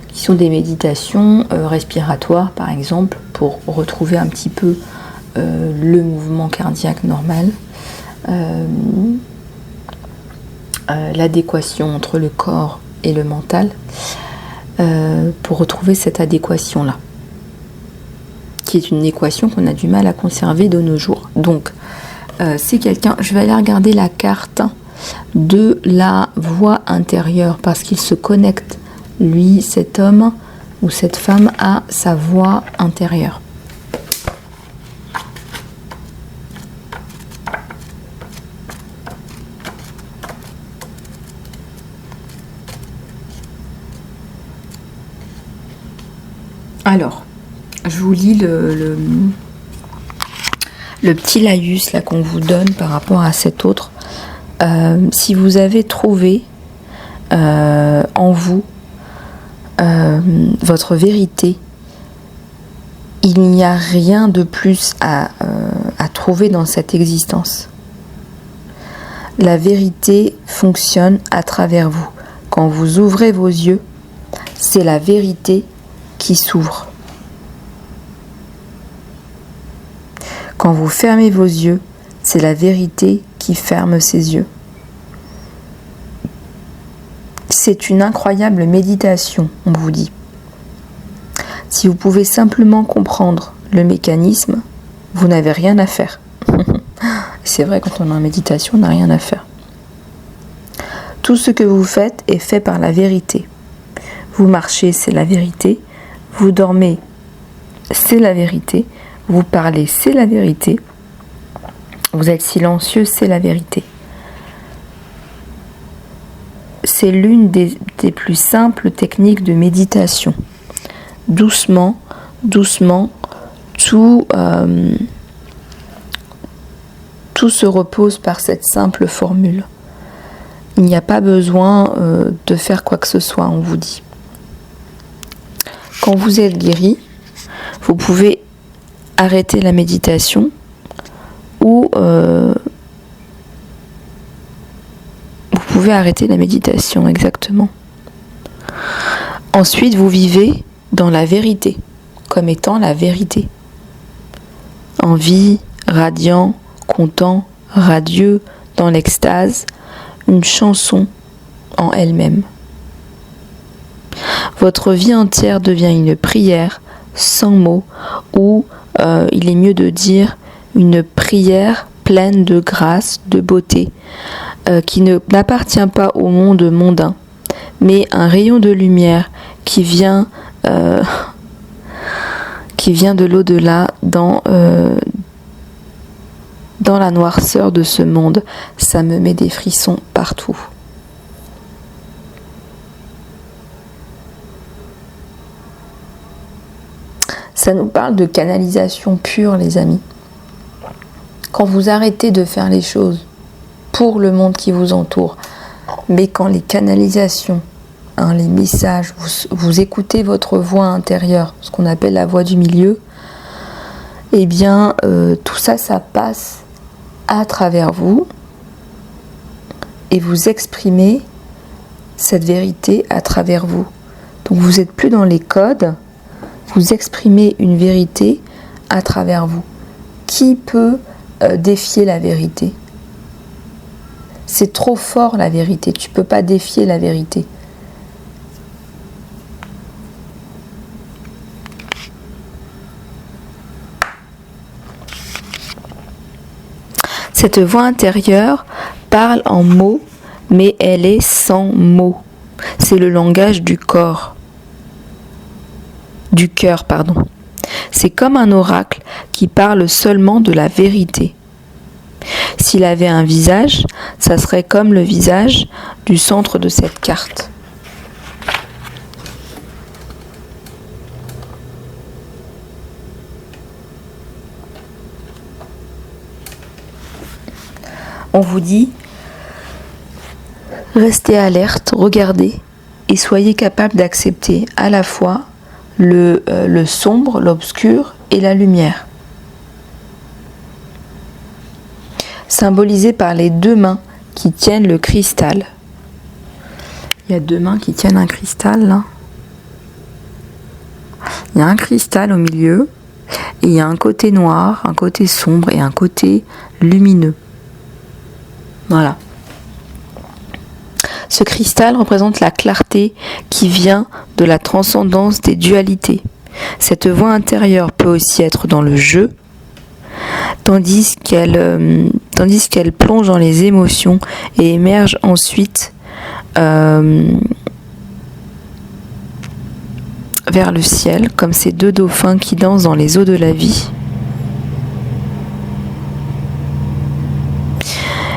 qui sont des méditations respiratoires, par exemple, pour retrouver un petit peu le mouvement cardiaque normal, l'adéquation entre le corps et le mental, pour retrouver cette adéquation-là, qui est une équation qu'on a du mal à conserver de nos jours. Donc, c'est quelqu'un, je vais aller regarder la carte de la voix intérieure, parce qu'il se connecte, lui, cet homme ou cette femme, à sa voix intérieure. Alors, je vous lis le petit laïus là qu'on vous donne par rapport à cet autre. Si vous avez trouvé en vous votre vérité, il n'y a rien de plus à trouver dans cette existence. La vérité fonctionne à travers vous. Quand vous ouvrez vos yeux, c'est la vérité qui s'ouvre. Quand vous fermez vos yeux, c'est la vérité qui ferme ses yeux. C'est une incroyable méditation, on vous dit. Si vous pouvez simplement comprendre le mécanisme, vous n'avez rien à faire. C'est vrai, quand on est en méditation, on n'a rien à faire. Tout ce que vous faites est fait par la vérité. Vous marchez, c'est la vérité. Vous dormez, c'est la vérité. Vous parlez, c'est la vérité. Vous êtes silencieux, c'est la vérité. C'est l'une des plus simples techniques de méditation. Doucement, doucement, tout se repose par cette simple formule. Il n'y a pas besoin de faire quoi que ce soit, on vous dit. Quand vous êtes guéri, vous pouvez arrêter la méditation ou vous pouvez arrêter la méditation, exactement. Ensuite, vous vivez dans la vérité, comme étant la vérité. En vie, radiant, content, radieux, dans l'extase, une chanson en elle-même. Votre vie entière devient une prière sans mots, ou il est mieux de dire une prière pleine de grâce, de beauté, qui n'appartient pas au monde mondain, mais un rayon de lumière qui vient de l'au-delà dans la noirceur de ce monde. Ça me met des frissons partout. Ça nous parle de canalisation pure, les amis. Quand vous arrêtez de faire les choses pour le monde qui vous entoure, mais quand les canalisations, les messages, vous écoutez votre voix intérieure, ce qu'on appelle la voix du milieu, eh bien, tout ça, ça passe à travers vous et vous exprimez cette vérité à travers vous. Donc, vous n'êtes plus dans les codes, vous exprimez une vérité à travers vous. Qui peut défier la vérité? C'est trop fort, la vérité. Tu ne peux pas défier la vérité. Cette voix intérieure parle en mots, mais elle est sans mots. C'est le langage du corps. Du cœur, pardon. C'est comme un oracle qui parle seulement de la vérité. S'il avait un visage, ça serait comme le visage du centre de cette carte. On vous dit, restez alerte, regardez et soyez capable d'accepter à la fois le sombre, l'obscur et la lumière. Symbolisé par les deux mains qui tiennent le cristal. Il y a deux mains qui tiennent un cristal là. Il y a un cristal au milieu et il y a un côté noir, un côté sombre et un côté lumineux. Voilà. Ce cristal représente la clarté qui vient de la transcendance des dualités. Cette voix intérieure peut aussi être dans le jeu, tandis qu'elle plonge dans les émotions et émerge ensuite vers le ciel, comme ces deux dauphins qui dansent dans les eaux de la vie.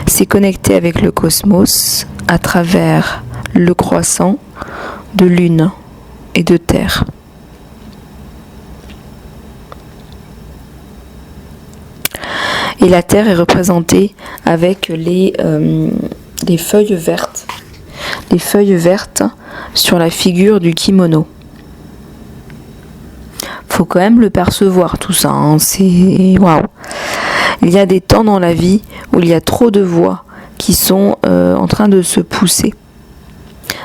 C'est connecté avec le cosmos à travers le croissant de lune et de terre. Et la terre est représentée avec les feuilles vertes. Les feuilles vertes sur la figure du kimono. Faut quand même le percevoir tout ça, hein. C'est waouh. Il y a des temps dans la vie où il y a trop de voix qui sont en train de se pousser.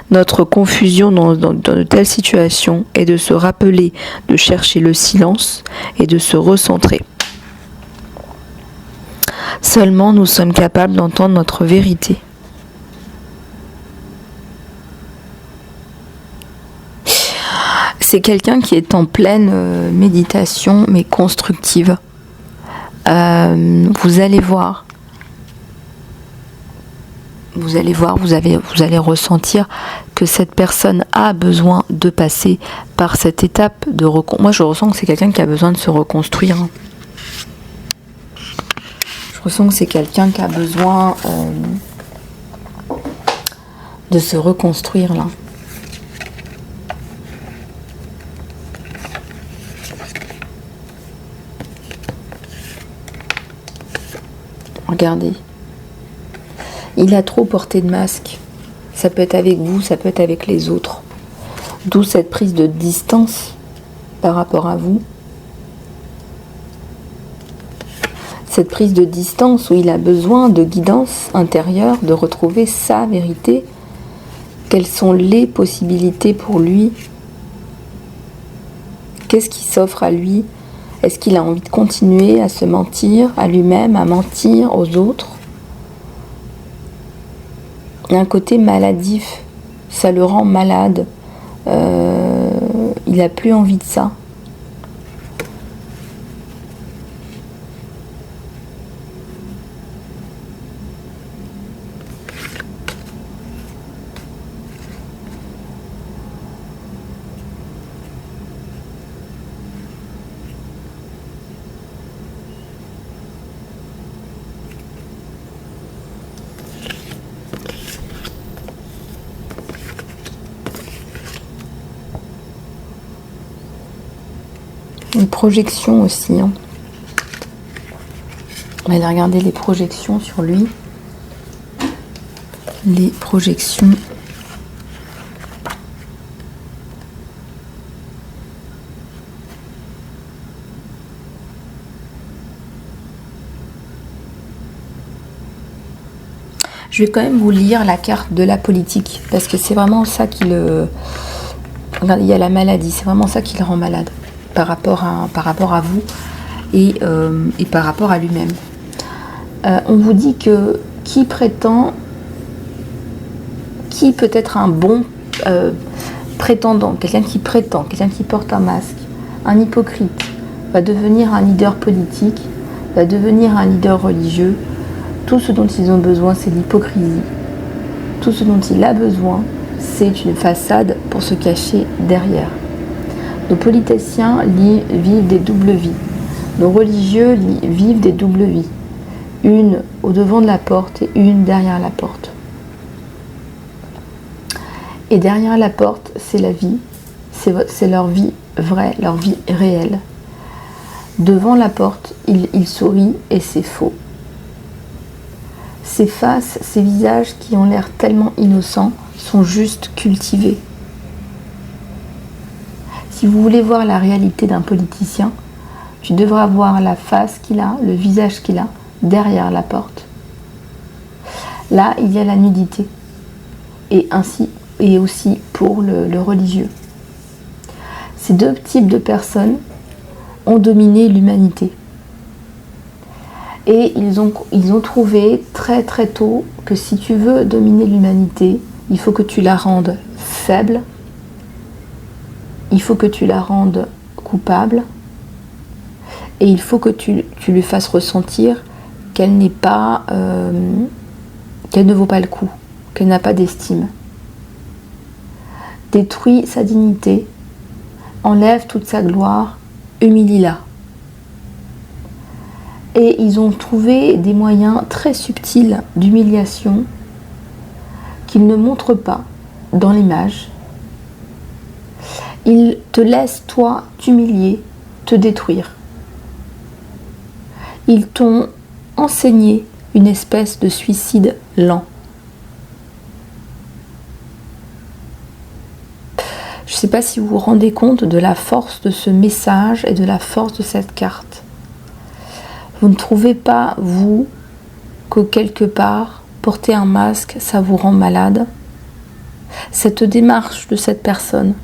Notre confusion dans de telles situations est de se rappeler de chercher le silence et de se recentrer. Seulement nous sommes capables d'entendre notre vérité. C'est quelqu'un qui est en pleine méditation mais constructive. Vous allez voir, vous allez ressentir que cette personne a besoin de passer par cette étape de reconstruction. Moi, je ressens que c'est quelqu'un qui a besoin de se reconstruire. Je ressens que c'est quelqu'un qui a besoin de se reconstruire là. Regardez. Il a trop porté de masque. Ça peut être avec vous, ça peut être avec les autres. D'où cette prise de distance par rapport à vous. Cette prise de distance où il a besoin de guidance intérieure, de retrouver sa vérité. Quelles sont les possibilités pour lui? Qu'est-ce qui s'offre à lui? Est-ce qu'il a envie de continuer à se mentir à lui-même, à mentir aux autres? Il y a un côté maladif, ça le rend malade. Il n'a plus envie de ça. Une projection aussi. Hein. On va aller regarder les projections sur lui. Les projections. Je vais quand même vous lire la carte de la politique parce que c'est vraiment ça qui le... Regardez, il y a la maladie, c'est vraiment ça qui le rend malade. Par rapport à vous et par rapport à lui-même. On vous dit que qui peut être un bon prétendant, quelqu'un qui prétend, quelqu'un qui porte un masque, un hypocrite, va devenir un leader politique, va devenir un leader religieux. Tout ce dont ils ont besoin, c'est l'hypocrisie. Tout ce dont il a besoin, c'est une façade pour se cacher derrière. Nos polythéciens vivent des doubles vies. Nos religieux vivent des doubles vies. Une au devant de la porte et une derrière la porte. Et derrière la porte, c'est la vie. C'est leur vie vraie, leur vie réelle. Devant la porte, ils sourient et c'est faux. Ces faces, ces visages qui ont l'air tellement innocents sont juste cultivés. Si vous voulez voir la réalité d'un politicien, tu devras voir la face qu'il a, le visage qu'il a, derrière la porte. Là, il y a la nudité. Et aussi pour le religieux. Ces deux types de personnes ont dominé l'humanité. Et ils ont trouvé très très tôt que si tu veux dominer l'humanité, il faut que tu la rendes faible, il faut que tu la rendes coupable, et il faut que tu lui fasses ressentir qu'elle n'est pas, qu'elle ne vaut pas le coup, qu'elle n'a pas d'estime. Détruis sa dignité, enlève toute sa gloire, humilie-la. Et ils ont trouvé des moyens très subtils d'humiliation qu'ils ne montrent pas dans l'image. Ils te laissent, toi, t'humilier, te détruire. Ils t'ont enseigné une espèce de suicide lent. Je ne sais pas si vous vous rendez compte de la force de ce message et de la force de cette carte. Vous ne trouvez pas, vous, que quelque part, porter un masque, ça vous rend malade? Cette démarche de cette personne,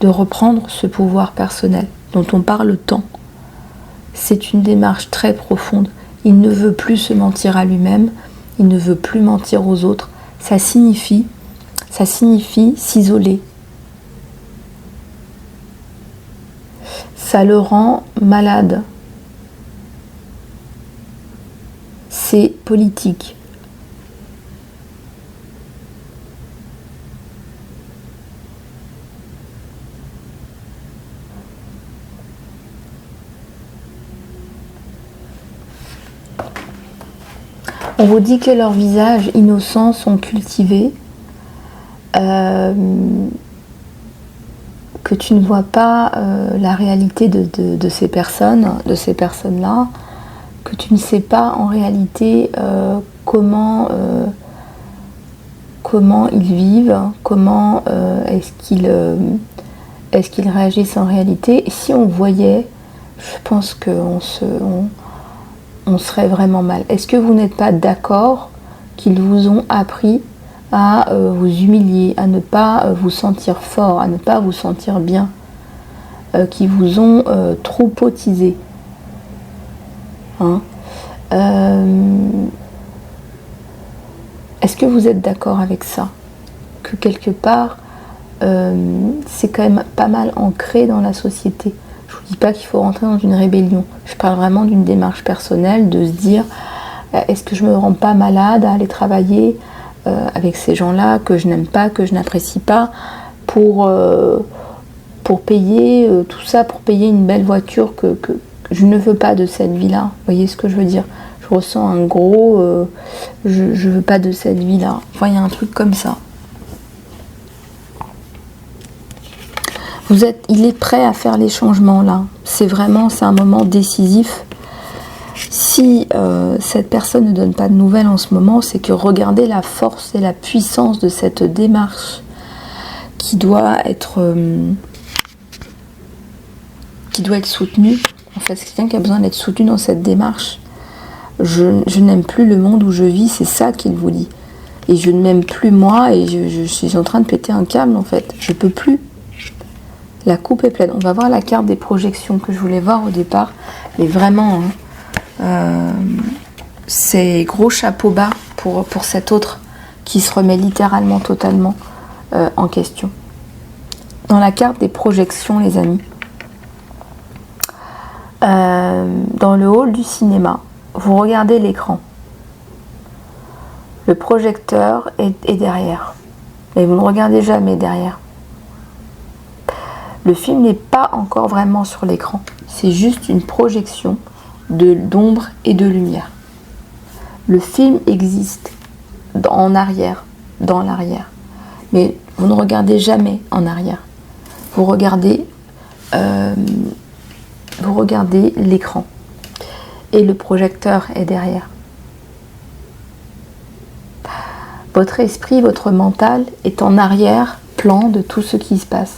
de reprendre ce pouvoir personnel dont on parle tant, c'est une démarche très profonde. Il ne veut plus se mentir à lui-même, il ne veut plus mentir aux autres. Ça signifie s'isoler. Ça le rend malade. C'est politique. On vous dit que leurs visages innocents sont cultivés, que tu ne vois pas la réalité de ces personnes-là, que tu ne sais pas en réalité comment ils vivent, comment est-ce qu'ils réagissent en réalité. Et si on voyait, je pense qu'on serait vraiment mal. Est-ce que vous n'êtes pas d'accord qu'ils vous ont appris à vous humilier, à ne pas vous sentir fort, à ne pas vous sentir bien, qu'ils vous ont trop potisé, hein? Est-ce que vous êtes d'accord avec ça? Que quelque part, c'est quand même pas mal ancré dans la société. Je ne vous dis pas qu'il faut rentrer dans une rébellion. Je parle vraiment d'une démarche personnelle, de se dire, est-ce que je me rends pas malade à aller travailler avec ces gens-là que je n'aime pas, que je n'apprécie pas, pour payer tout ça, pour payer une belle voiture que je ne veux pas de cette vie-là. Vous voyez ce que je veux dire? Je ressens un gros je veux pas de cette vie-là. Enfin, il y a un truc comme ça. Il est prêt à faire les changements là. C'est un moment décisif. Si cette personne ne donne pas de nouvelles en ce moment, c'est que regardez la force et la puissance de cette démarche qui doit être soutenue. En fait, c'est quelqu'un qui a besoin d'être soutenu dans cette démarche. Je n'aime plus le monde où je vis, c'est ça qu'il vous dit. Et je ne m'aime plus moi et je suis en train de péter un câble en fait. Je peux plus. La coupe est pleine. On va voir la carte des projections que je voulais voir au départ. Mais vraiment, c'est gros chapeau bas pour cet autre qui se remet littéralement totalement en question. Dans la carte des projections, les amis, dans le hall du cinéma, vous regardez l'écran. Le projecteur est derrière. Mais vous ne regardez jamais derrière. Le film n'est pas encore vraiment sur l'écran. C'est juste une projection d'ombre et de lumière. Le film existe en arrière, dans l'arrière. Mais vous ne regardez jamais en arrière. Vous regardez l'écran. Et le projecteur est derrière. Votre esprit, votre mental est en arrière-plan de tout ce qui se passe.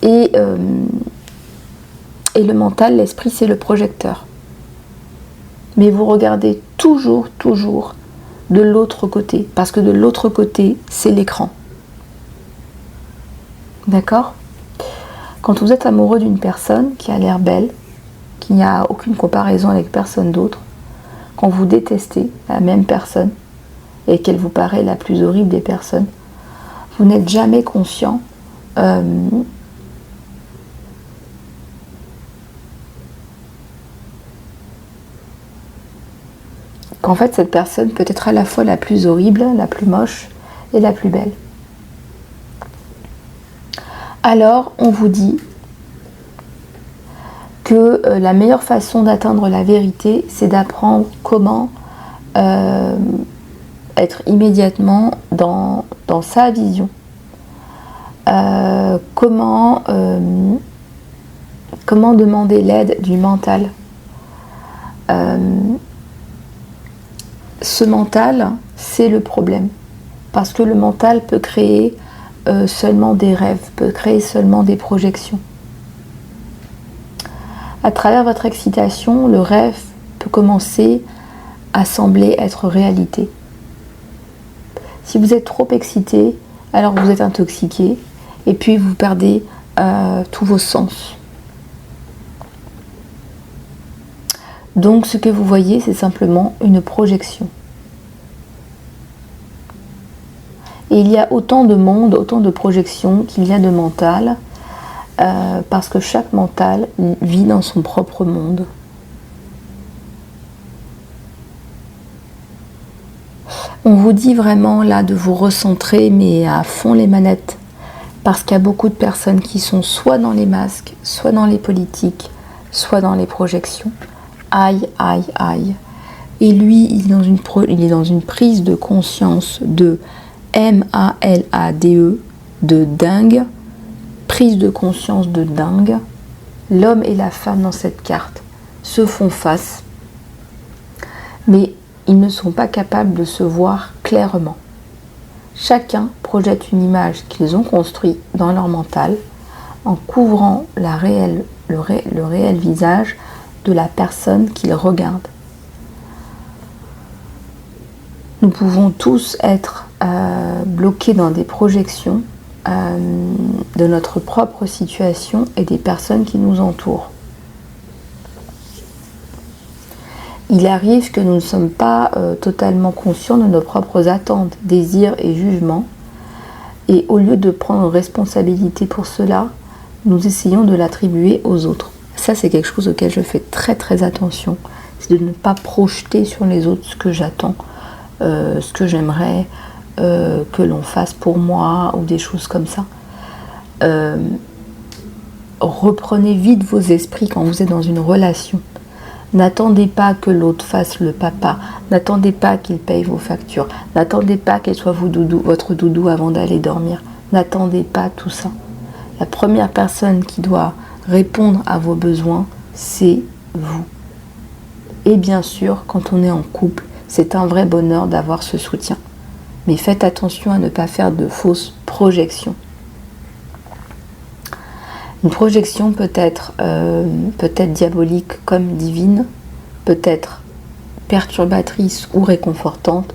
Et le mental, l'esprit, c'est le projecteur. Mais vous regardez toujours de l'autre côté. Parce que de l'autre côté, c'est l'écran. D'accord ? Quand vous êtes amoureux d'une personne qui a l'air belle, qu'il n'y a aucune comparaison avec personne d'autre, quand vous détestez la même personne et qu'elle vous paraît la plus horrible des personnes, vous n'êtes jamais conscient qu'en fait cette personne peut être à la fois la plus horrible, la plus moche et la plus belle. Alors on vous dit que la meilleure façon d'atteindre la vérité, c'est d'apprendre comment être immédiatement dans sa vision. Comment demander l'aide du mental. Ce mental, c'est le problème. Parce que le mental peut créer seulement des rêves, peut créer seulement des projections. À travers votre excitation, le rêve peut commencer à sembler être réalité. Si vous êtes trop excité, alors vous êtes intoxiqué et puis vous perdez tous vos sens. Donc ce que vous voyez, c'est simplement une projection. Et il y a autant de mondes, autant de projections qu'il y a de mental, parce que chaque mental vit dans son propre monde. On vous dit vraiment là de vous recentrer, mais à fond les manettes, parce qu'il y a beaucoup de personnes qui sont soit dans les masques, soit dans les politiques, soit dans les projections. Aïe, aïe, aïe. Et lui, il est dans une prise de conscience de M-A-L-A-D-E, de dingue, prise de conscience de dingue. L'homme et la femme dans cette carte se font face, mais ils ne sont pas capables de se voir clairement. Chacun projette une image qu'ils ont construite dans leur mental en couvrant le réel visage de la personne qu'ils regardent. Nous pouvons tous être bloqués dans des projections de notre propre situation et des personnes qui nous entourent. Il arrive que nous ne sommes pas totalement conscients de nos propres attentes, désirs et jugements, et au lieu de prendre responsabilité pour cela, nous essayons de l'attribuer aux autres. Ça, c'est quelque chose auquel je fais très très attention, c'est de ne pas projeter sur les autres ce que j'attends, ce que j'aimerais que l'on fasse pour moi, ou des choses comme ça. Reprenez vite vos esprits quand vous êtes dans une relation. N'attendez pas que l'autre fasse le papa, n'attendez pas qu'il paye vos factures, n'attendez pas qu'elle soit votre doudou avant d'aller dormir, n'attendez pas tout ça. La première personne qui doit répondre à vos besoins, c'est vous. Et bien sûr, quand on est en couple, c'est un vrai bonheur d'avoir ce soutien. Mais faites attention à ne pas faire de fausses projections. Une projection peut être diabolique comme divine, peut être perturbatrice ou réconfortante,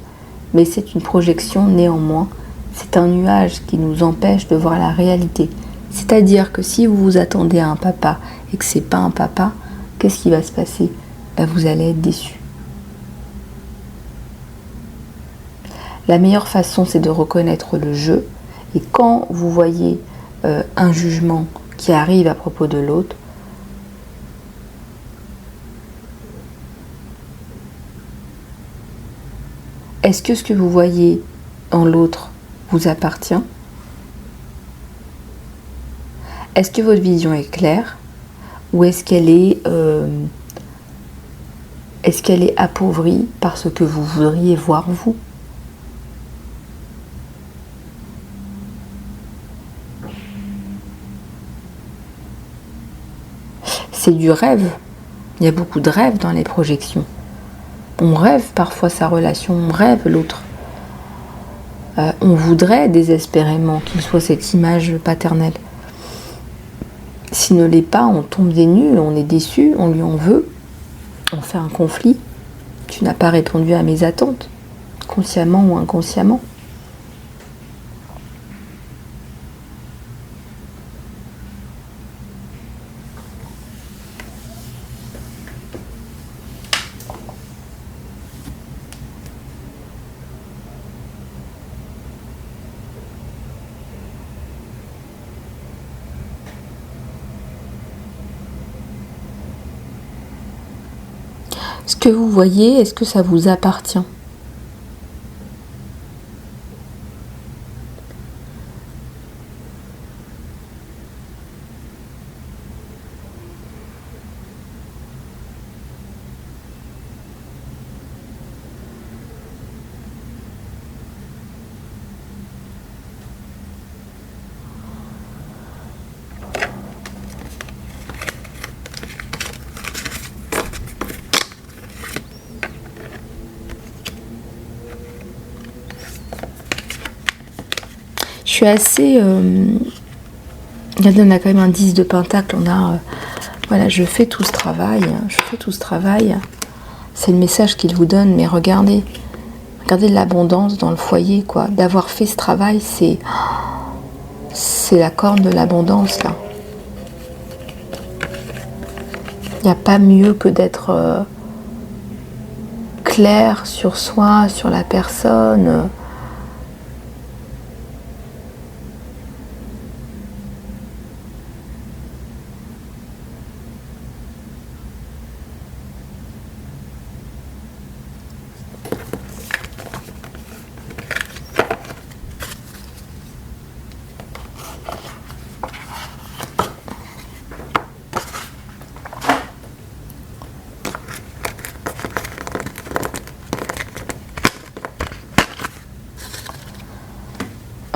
mais c'est une projection néanmoins. C'est un nuage qui nous empêche de voir la réalité. C'est-à-dire que si vous vous attendez à un papa et que c'est pas un papa, qu'est-ce qui va se passer ? Vous allez être déçu. La meilleure façon, c'est de reconnaître le jeu. Et quand vous voyez un jugement qui arrive à propos de l'autre, est-ce que ce que vous voyez en l'autre vous appartient ? Est-ce que votre vision est claire ou est-ce qu'elle est appauvrie par ce que vous voudriez voir vous? C'est du rêve. Il y a beaucoup de rêves dans les projections. On rêve parfois sa relation, on rêve l'autre. On voudrait désespérément qu'il soit cette image paternelle. S'il ne l'est pas, on tombe des nues, on est déçu, on lui en veut, on fait un conflit. Tu n'as pas répondu à mes attentes, consciemment ou inconsciemment. Ce que vous voyez, est-ce que ça vous appartient? Je suis assez... Regardez, on a quand même un 10 de pentacle, on a... voilà, je fais tout ce travail, C'est le message qu'il vous donne, mais regardez l'abondance dans le foyer, quoi. D'avoir fait ce travail, c'est la corne de l'abondance, là. Il n'y a pas mieux que d'être clair sur soi, sur la personne.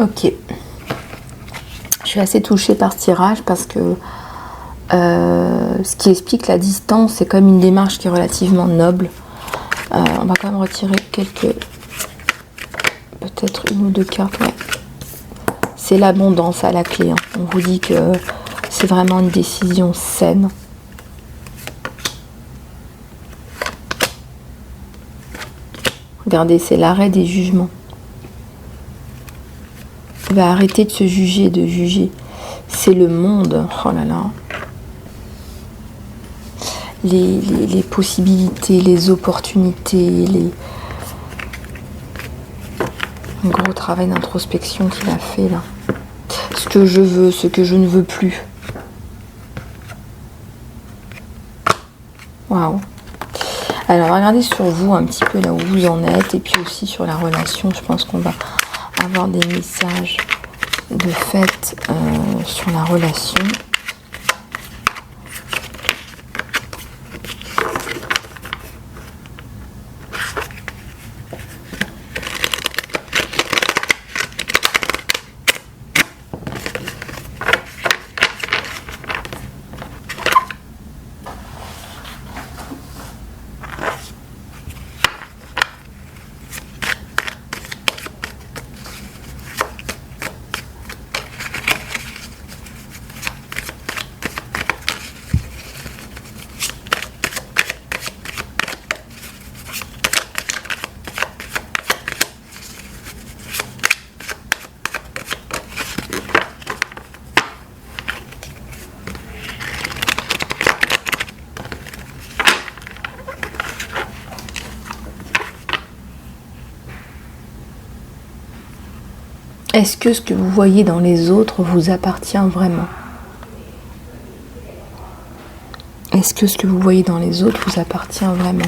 Ok. Je suis assez touchée par ce tirage parce que ce qui explique la distance, c'est comme une démarche qui est relativement noble. On va quand même retirer peut-être une ou deux cartes. Ouais. C'est l'abondance à la clé. Hein. On vous dit que c'est vraiment une décision saine. Regardez, c'est l'arrêt des jugements. Il va arrêter de se juger, de juger. C'est le monde. Oh là là. Les possibilités, les opportunités, un gros travail d'introspection qu'il a fait là. Ce que je veux, ce que je ne veux plus. Waouh. Alors regardez sur vous un petit peu là où vous en êtes et puis aussi sur la relation. Je pense qu'on va avoir des messages de fait sur la relation. Est-ce que ce que vous voyez dans les autres vous appartient vraiment? Est-ce que ce que vous voyez dans les autres vous appartient vraiment?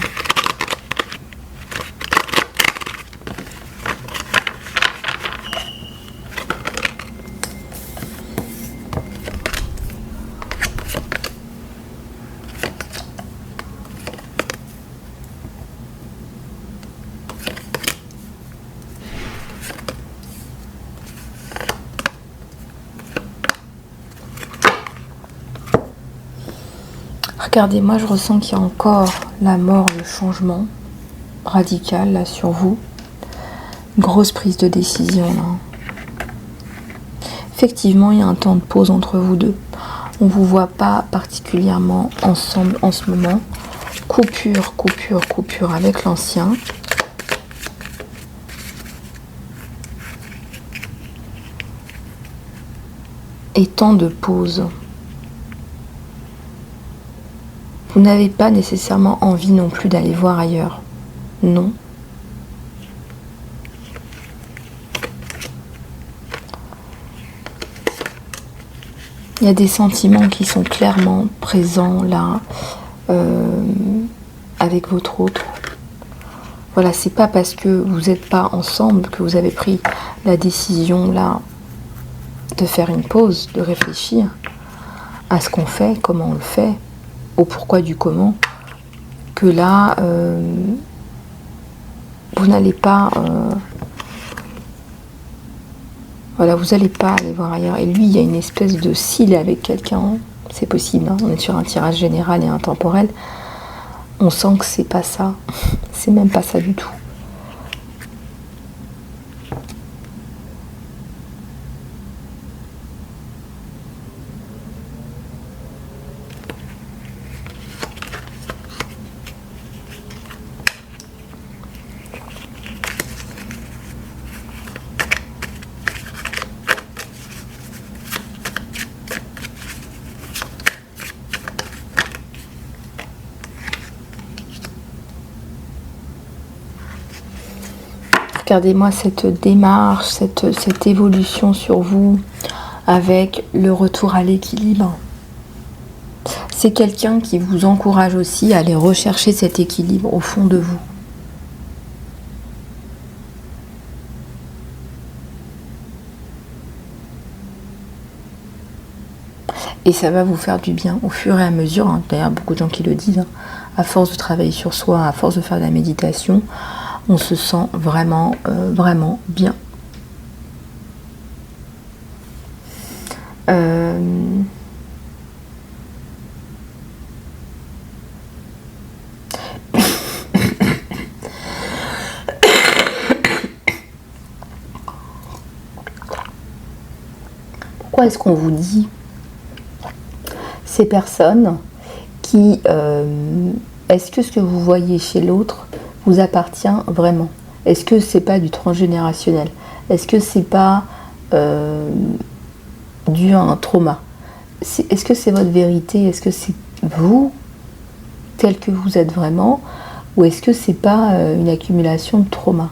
Regardez, moi je ressens qu'il y a encore la mort, le changement radical là sur vous. Grosse prise de décision là. Effectivement, il y a un temps de pause entre vous deux. On ne vous voit pas particulièrement ensemble en ce moment. Coupure, coupure, coupure avec l'ancien. Et temps de pause. Vous n'avez pas nécessairement envie non plus d'aller voir ailleurs. Non. Il y a des sentiments qui sont clairement présents là, avec votre autre. Voilà, c'est pas parce que vous n'êtes pas ensemble que vous avez pris la décision là de faire une pause, de réfléchir à ce qu'on fait, comment on le fait, au pourquoi du comment, que là, vous n'allez pas... voilà, vous n'allez pas aller voir ailleurs. Et lui, il y a une espèce de s'il est avec quelqu'un, c'est possible, hein, on est sur un tirage général et intemporel, on sent que c'est pas ça, c'est même pas ça du tout. Regardez-moi cette démarche, cette évolution sur vous avec le retour à l'équilibre. C'est quelqu'un qui vous encourage aussi à aller rechercher cet équilibre au fond de vous. Et ça va vous faire du bien au fur et à mesure, hein. D'ailleurs beaucoup de gens qui le disent, hein. À force de travailler sur soi, à force de faire de la méditation, on se sent vraiment, vraiment bien. Pourquoi est-ce qu'on vous dit ces personnes qui... est-ce que ce que vous voyez chez l'autre vous appartient vraiment? Est-ce que c'est pas du transgénérationnel? Est-ce que c'est pas dû à un trauma? Est-ce que c'est votre vérité? Est-ce que c'est vous tel que vous êtes vraiment? Ou est-ce que c'est pas une accumulation de trauma?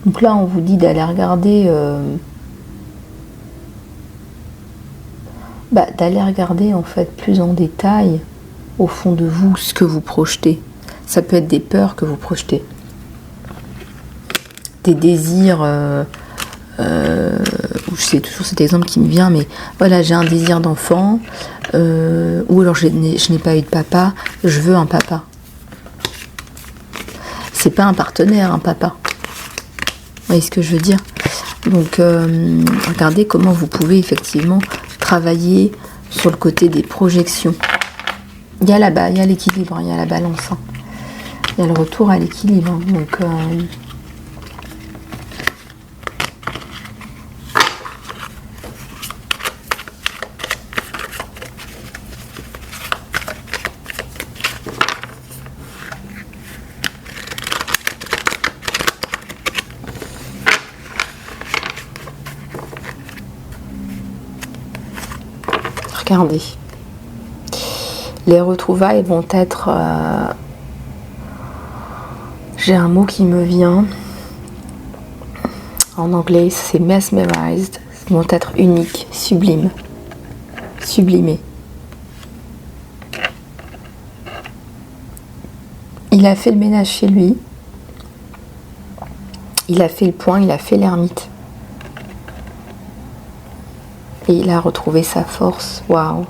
Donc là on vous dit d'aller regarder d'aller regarder en fait plus en détail au fond de vous ce que vous projetez. Ça peut être des peurs que vous projetez, des désirs, c'est toujours cet exemple qui me vient, mais voilà, j'ai un désir d'enfant, ou alors je n'ai pas eu de papa, je veux un papa. C'est pas un partenaire, un papa. Vous voyez ce que je veux dire? Donc regardez comment vous pouvez effectivement travailler sur le côté des projections. Il y a là-bas, il y a l'équilibre, il y a la balance, hein. Il y a le retour à l'équilibre, hein. Donc regardez. Les retrouvailles vont être... j'ai un mot qui me vient. En anglais, c'est mesmerized. Ils vont être uniques, sublimes. Sublimés. Il a fait le ménage chez lui. Il a fait le point, il a fait l'ermite. Et il a retrouvé sa force. Waouh!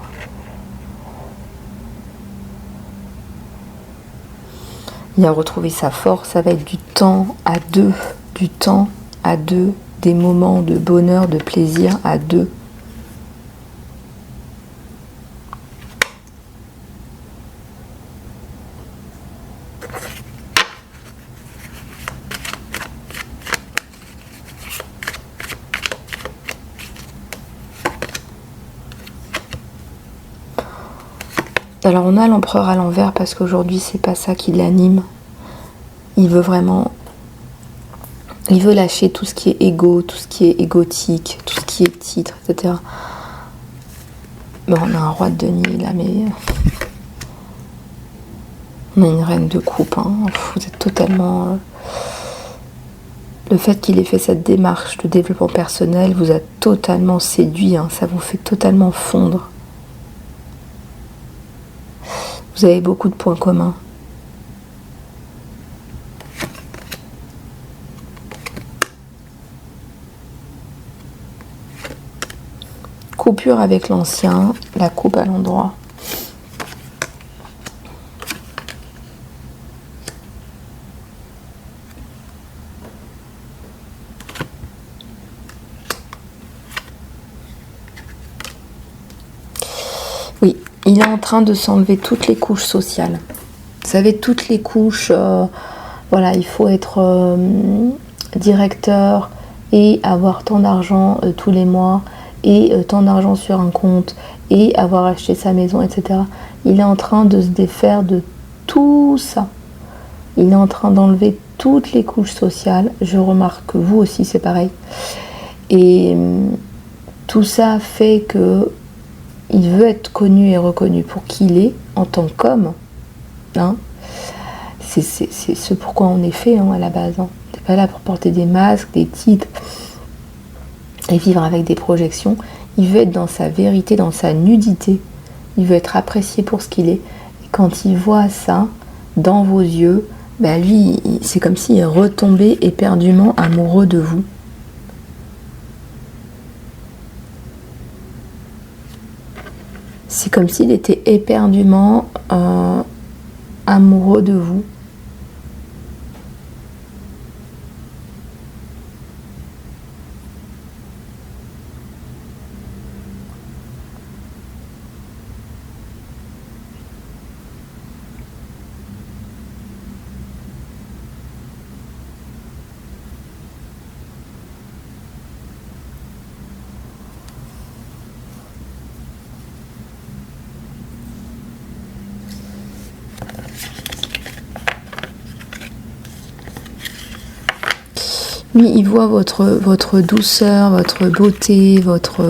Il a retrouvé sa force. Ça va être du temps à deux. Du temps à deux. Des moments de bonheur, de plaisir à deux. Alors on a l'empereur à l'envers parce qu'aujourd'hui c'est pas ça qui l'anime. Il veut vraiment... Il veut lâcher tout ce qui est égo, tout ce qui est égotique, tout ce qui est titre, etc. Bon, on a un roi de denier là, mais... On a une reine de coupe, hein. Vous êtes totalement... Le fait qu'il ait fait cette démarche de développement personnel vous a totalement séduit, hein. Ça vous fait totalement fondre. Vous avez beaucoup de points communs. Coupure avec l'ancien, la coupe à l'endroit. Oui, il est en train de s'enlever toutes les couches sociales. Vous savez, toutes les couches, voilà, il faut être directeur et avoir tant d'argent tous les mois et tant d'argent sur un compte et avoir acheté sa maison, etc. Il est en train de se défaire de tout ça. Il est en train d'enlever toutes les couches sociales. Je remarque que vous aussi, c'est pareil. Et tout ça fait que il veut être connu et reconnu pour qui il est en tant qu'homme. Hein. C'est ce pourquoi on est fait, hein, à la base. Hein. On n'est pas là pour porter des masques, des titres et vivre avec des projections. Il veut être dans sa vérité, dans sa nudité. Il veut être apprécié pour ce qu'il est. Et quand il voit ça dans vos yeux, ben lui, c'est comme s'il retombait éperdument amoureux de vous. C'est comme s'il était éperdument amoureux de vous. Lui, il voit votre douceur, votre beauté, votre...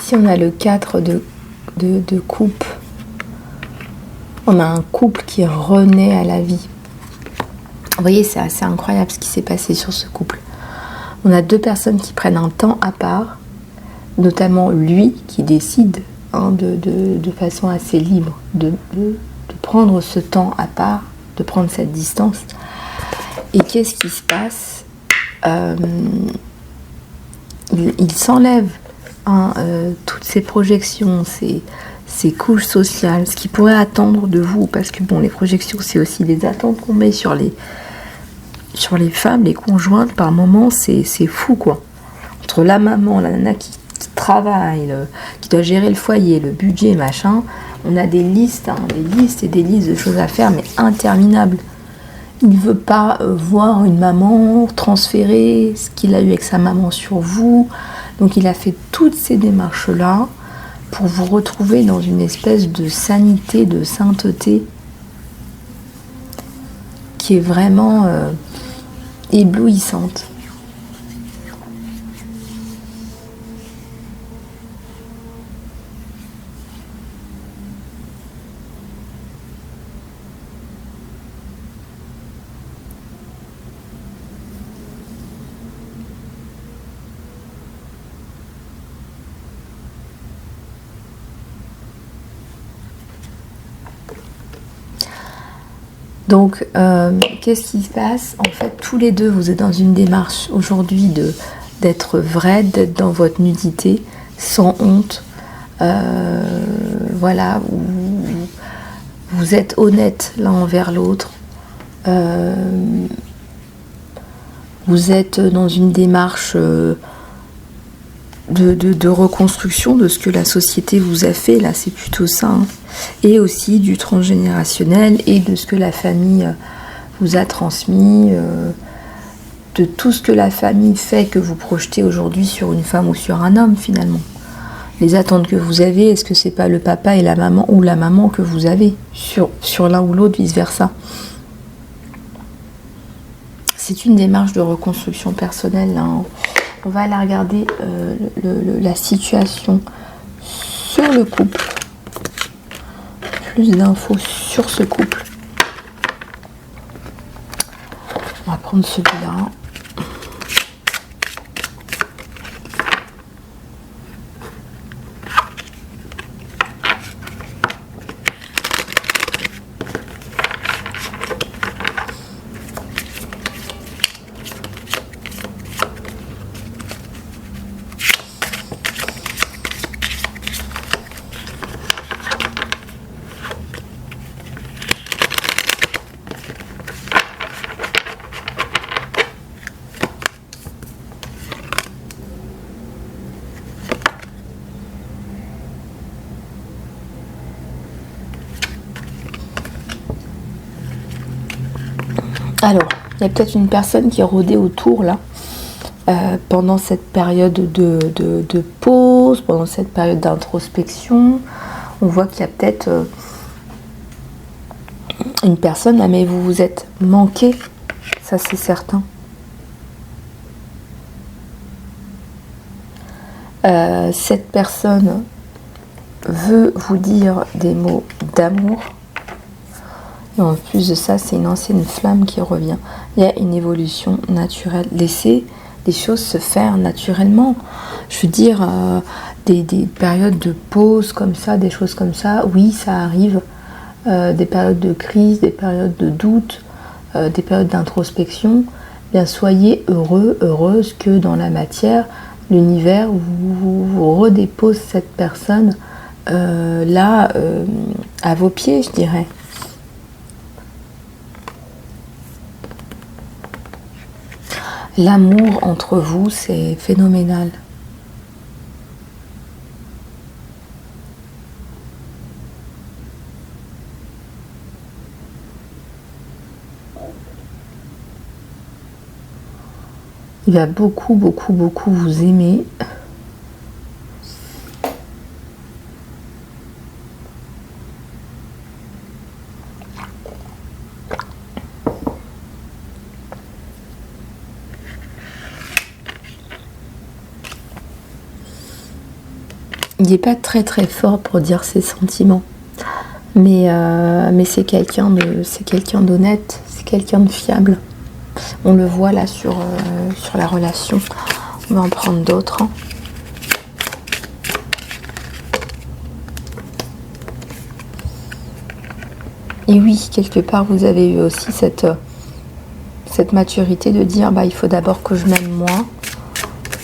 Ici, on a le 4 de coupe. On a un couple qui renaît à la vie. Vous voyez, c'est assez incroyable ce qui s'est passé sur ce couple. On a deux personnes qui prennent un temps à part, notamment lui qui décide de façon assez libre de prendre ce temps à part, de prendre cette distance. Et qu'est-ce qui se passe? Il s'enlève toutes ces projections, ces couches sociales, ce qui pourrait attendre de vous, parce que bon, les projections, c'est aussi des attentes qu'on met sur les femmes, les conjointes. Par moments, c'est fou, quoi. Entre la maman, la nana qui travaille, qui doit gérer le foyer, le budget, machin, on a des listes, des listes et des listes de choses à faire, mais interminables. Il ne veut pas voir une maman transférer ce qu'il a eu avec sa maman sur vous. Donc il a fait toutes ces démarches-là pour vous retrouver dans une espèce de sanité, de sainteté qui est vraiment éblouissante. Donc, qu'est-ce qui se passe? En fait, tous les deux, vous êtes dans une démarche aujourd'hui d'être vrai, d'être dans votre nudité, sans honte. Voilà, vous êtes honnête l'un envers l'autre. Vous êtes dans une démarche de reconstruction de ce que la société vous a fait, là c'est plutôt ça, hein. Et aussi du transgénérationnel et de ce que la famille vous a transmis, de tout ce que la famille fait que vous projetez aujourd'hui sur une femme ou sur un homme finalement. Les attentes que vous avez, est-ce que c'est pas le papa et la maman ou la maman que vous avez sur l'un ou l'autre, vice versa? C'est une démarche de reconstruction personnelle, là, hein. On va aller regarder la situation sur le couple. Plus d'infos sur ce couple. On va prendre celui-là. Alors, il y a peut-être une personne qui est rôdée autour là, pendant cette période de pause, pendant cette période d'introspection. On voit qu'il y a peut-être une personne, mais vous vous êtes manqué, ça c'est certain. Cette personne veut vous dire des mots d'amour. Et en plus de ça, c'est une ancienne flamme qui revient. Il y a une évolution naturelle. Laissez les choses se faire naturellement. Je veux dire, des périodes de pause comme ça, des choses comme ça, oui, ça arrive. Des périodes de crise, des périodes de doute, des périodes d'introspection. Bien, soyez heureux, heureuse que dans la matière, l'univers vous redépose cette personne là, à vos pieds, je dirais. L'amour entre vous, c'est phénoménal. Il va beaucoup, beaucoup, beaucoup vous aimer. Il n'est pas très très fort pour dire ses sentiments, mais c'est quelqu'un d'honnête, c'est quelqu'un de fiable. On le voit là sur la relation. On va en prendre d'autres, hein. Et oui, quelque part vous avez eu aussi cette maturité de dire bah il faut d'abord que je m'aime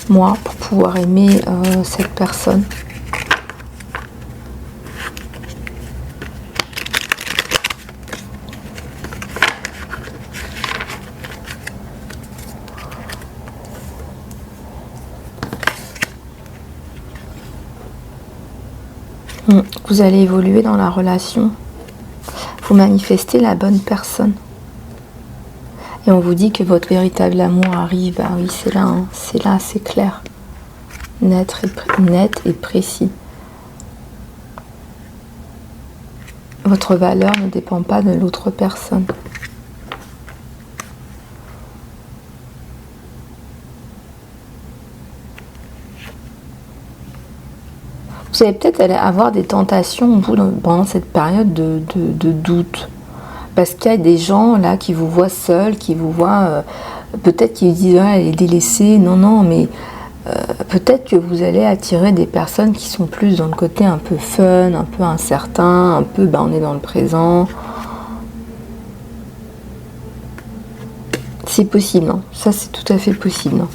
moi pour pouvoir aimer cette personne. Vous allez évoluer dans la relation. Vous manifestez la bonne personne. Et on vous dit que votre véritable amour arrive. Ah oui, c'est là, hein. C'est là, c'est clair. Net et précis. Votre valeur ne dépend pas de l'autre personne. Vous allez peut-être avoir des tentations pendant cette période de doute. Parce qu'il y a des gens là qui vous voient seuls, qui vous voient, peut-être qu'ils disent ah, elle est délaissée. Non, mais peut-être que vous allez attirer des personnes qui sont plus dans le côté un peu fun, un peu incertain, un peu on est dans le présent. C'est possible, hein. Ça c'est tout à fait possible. Hein.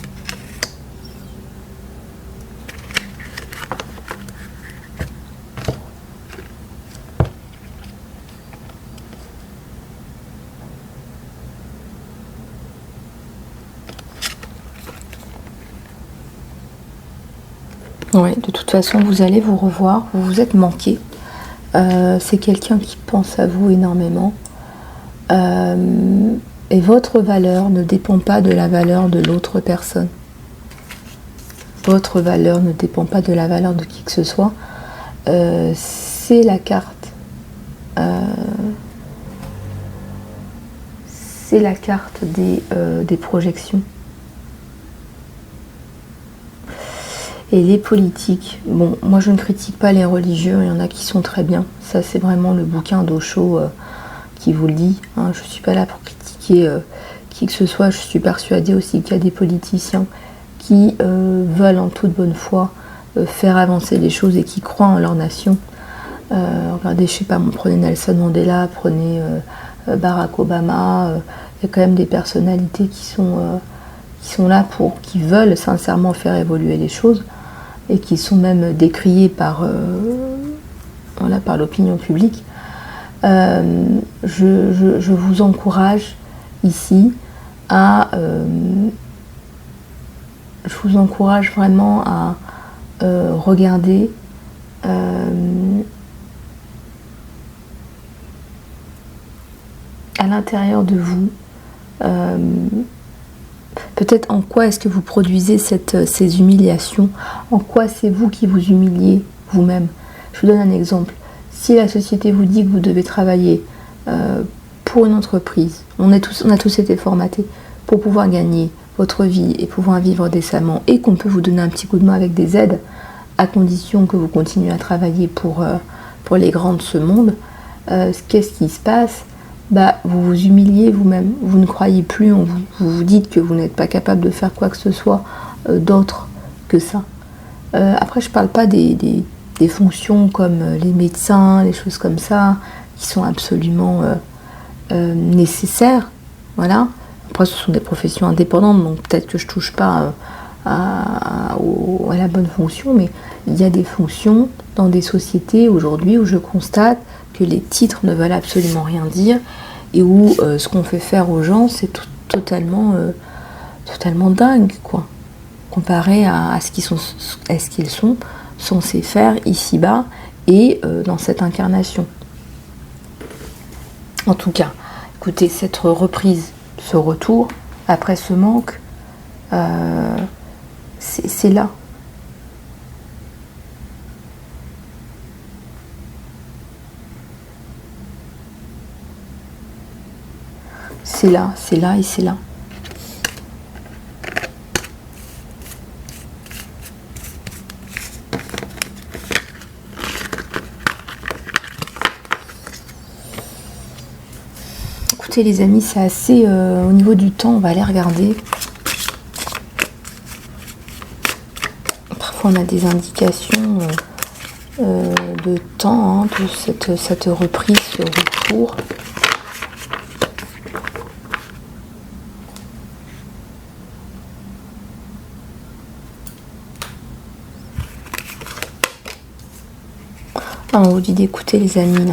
Ouais, de toute façon, vous allez vous revoir, vous vous êtes manqué. C'est quelqu'un qui pense à vous énormément. Et votre valeur ne dépend pas de la valeur de l'autre personne. Votre valeur ne dépend pas de la valeur de qui que ce soit. C'est la carte. C'est la carte des projections. Et les politiques, bon, moi je ne critique pas les religieux, il y en a qui sont très bien. Ça c'est vraiment le bouquin d'Osho qui vous le dit. Hein. Je ne suis pas là pour critiquer qui que ce soit. Je suis persuadée aussi qu'il y a des politiciens qui veulent en toute bonne foi faire avancer les choses et qui croient en leur nation. Regardez, je sais pas, prenez Nelson Mandela, prenez Barack Obama. Il y a quand même des personnalités qui sont là qui veulent sincèrement faire évoluer les choses et qui sont même décriés par l'opinion publique. Je vous encourage ici je vous encourage vraiment à regarder à l'intérieur de vous peut-être en quoi est-ce que vous produisez ces humiliations, en quoi c'est vous qui vous humiliez vous-même. Je vous donne un exemple. Si la société vous dit que vous devez travailler pour une entreprise, on a tous été formatés pour pouvoir gagner votre vie et pouvoir vivre décemment, et qu'on peut vous donner un petit coup de main avec des aides, à condition que vous continuez à travailler pour les grands de ce monde, qu'est-ce qui se passe ? Vous vous humiliez vous-même, vous ne croyez plus en vous, vous vous dites que vous n'êtes pas capable de faire quoi que ce soit d'autre que ça. Après, je ne parle pas des fonctions comme les médecins, les choses comme ça, qui sont absolument nécessaires. Voilà. Après, ce sont des professions indépendantes, donc peut-être que je ne touche pas à la bonne fonction, mais il y a des fonctions dans des sociétés aujourd'hui où je constate que les titres ne veulent absolument rien dire et où ce qu'on fait faire aux gens c'est totalement dingue quoi, comparé à ce qu'ils sont censés faire ici-bas et dans cette incarnation. En tout cas, écoutez, cette reprise, ce retour après ce manque, c'est là. C'est là et c'est là. Écoutez les amis, c'est assez... au niveau du temps, on va aller regarder. Parfois on a des indications de temps, hein, de cette reprise, ce retour. On vous dit d'écouter les amis là.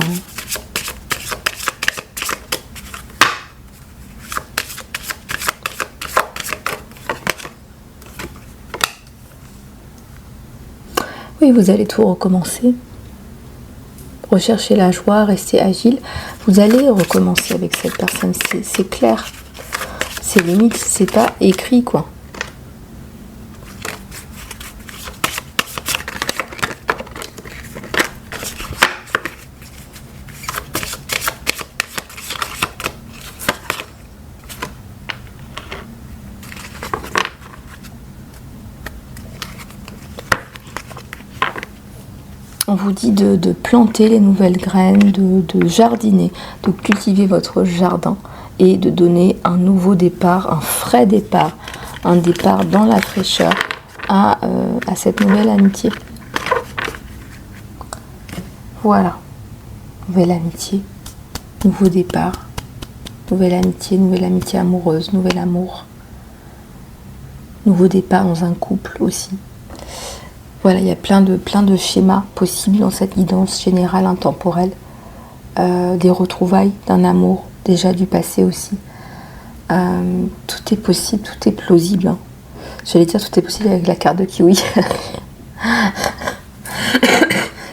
Oui, vous allez tout recommencer. Recherchez la joie, restez agile. Vous allez recommencer avec cette personne, c'est clair. C'est limite, c'est pas écrit quoi. On vous dit de planter les nouvelles graines, de jardiner, de cultiver votre jardin et de donner un nouveau départ, un frais départ, un départ dans la fraîcheur à cette nouvelle amitié. Voilà, nouvelle amitié, nouveau départ, nouvelle amitié amoureuse, nouvel amour, nouveau départ dans un couple aussi. Voilà, il y a plein de schémas possibles dans cette guidance générale intemporelle, des retrouvailles d'un amour déjà du passé aussi. Tout est possible, tout est plausible. Hein. J'allais dire tout est possible avec la carte de kiwi.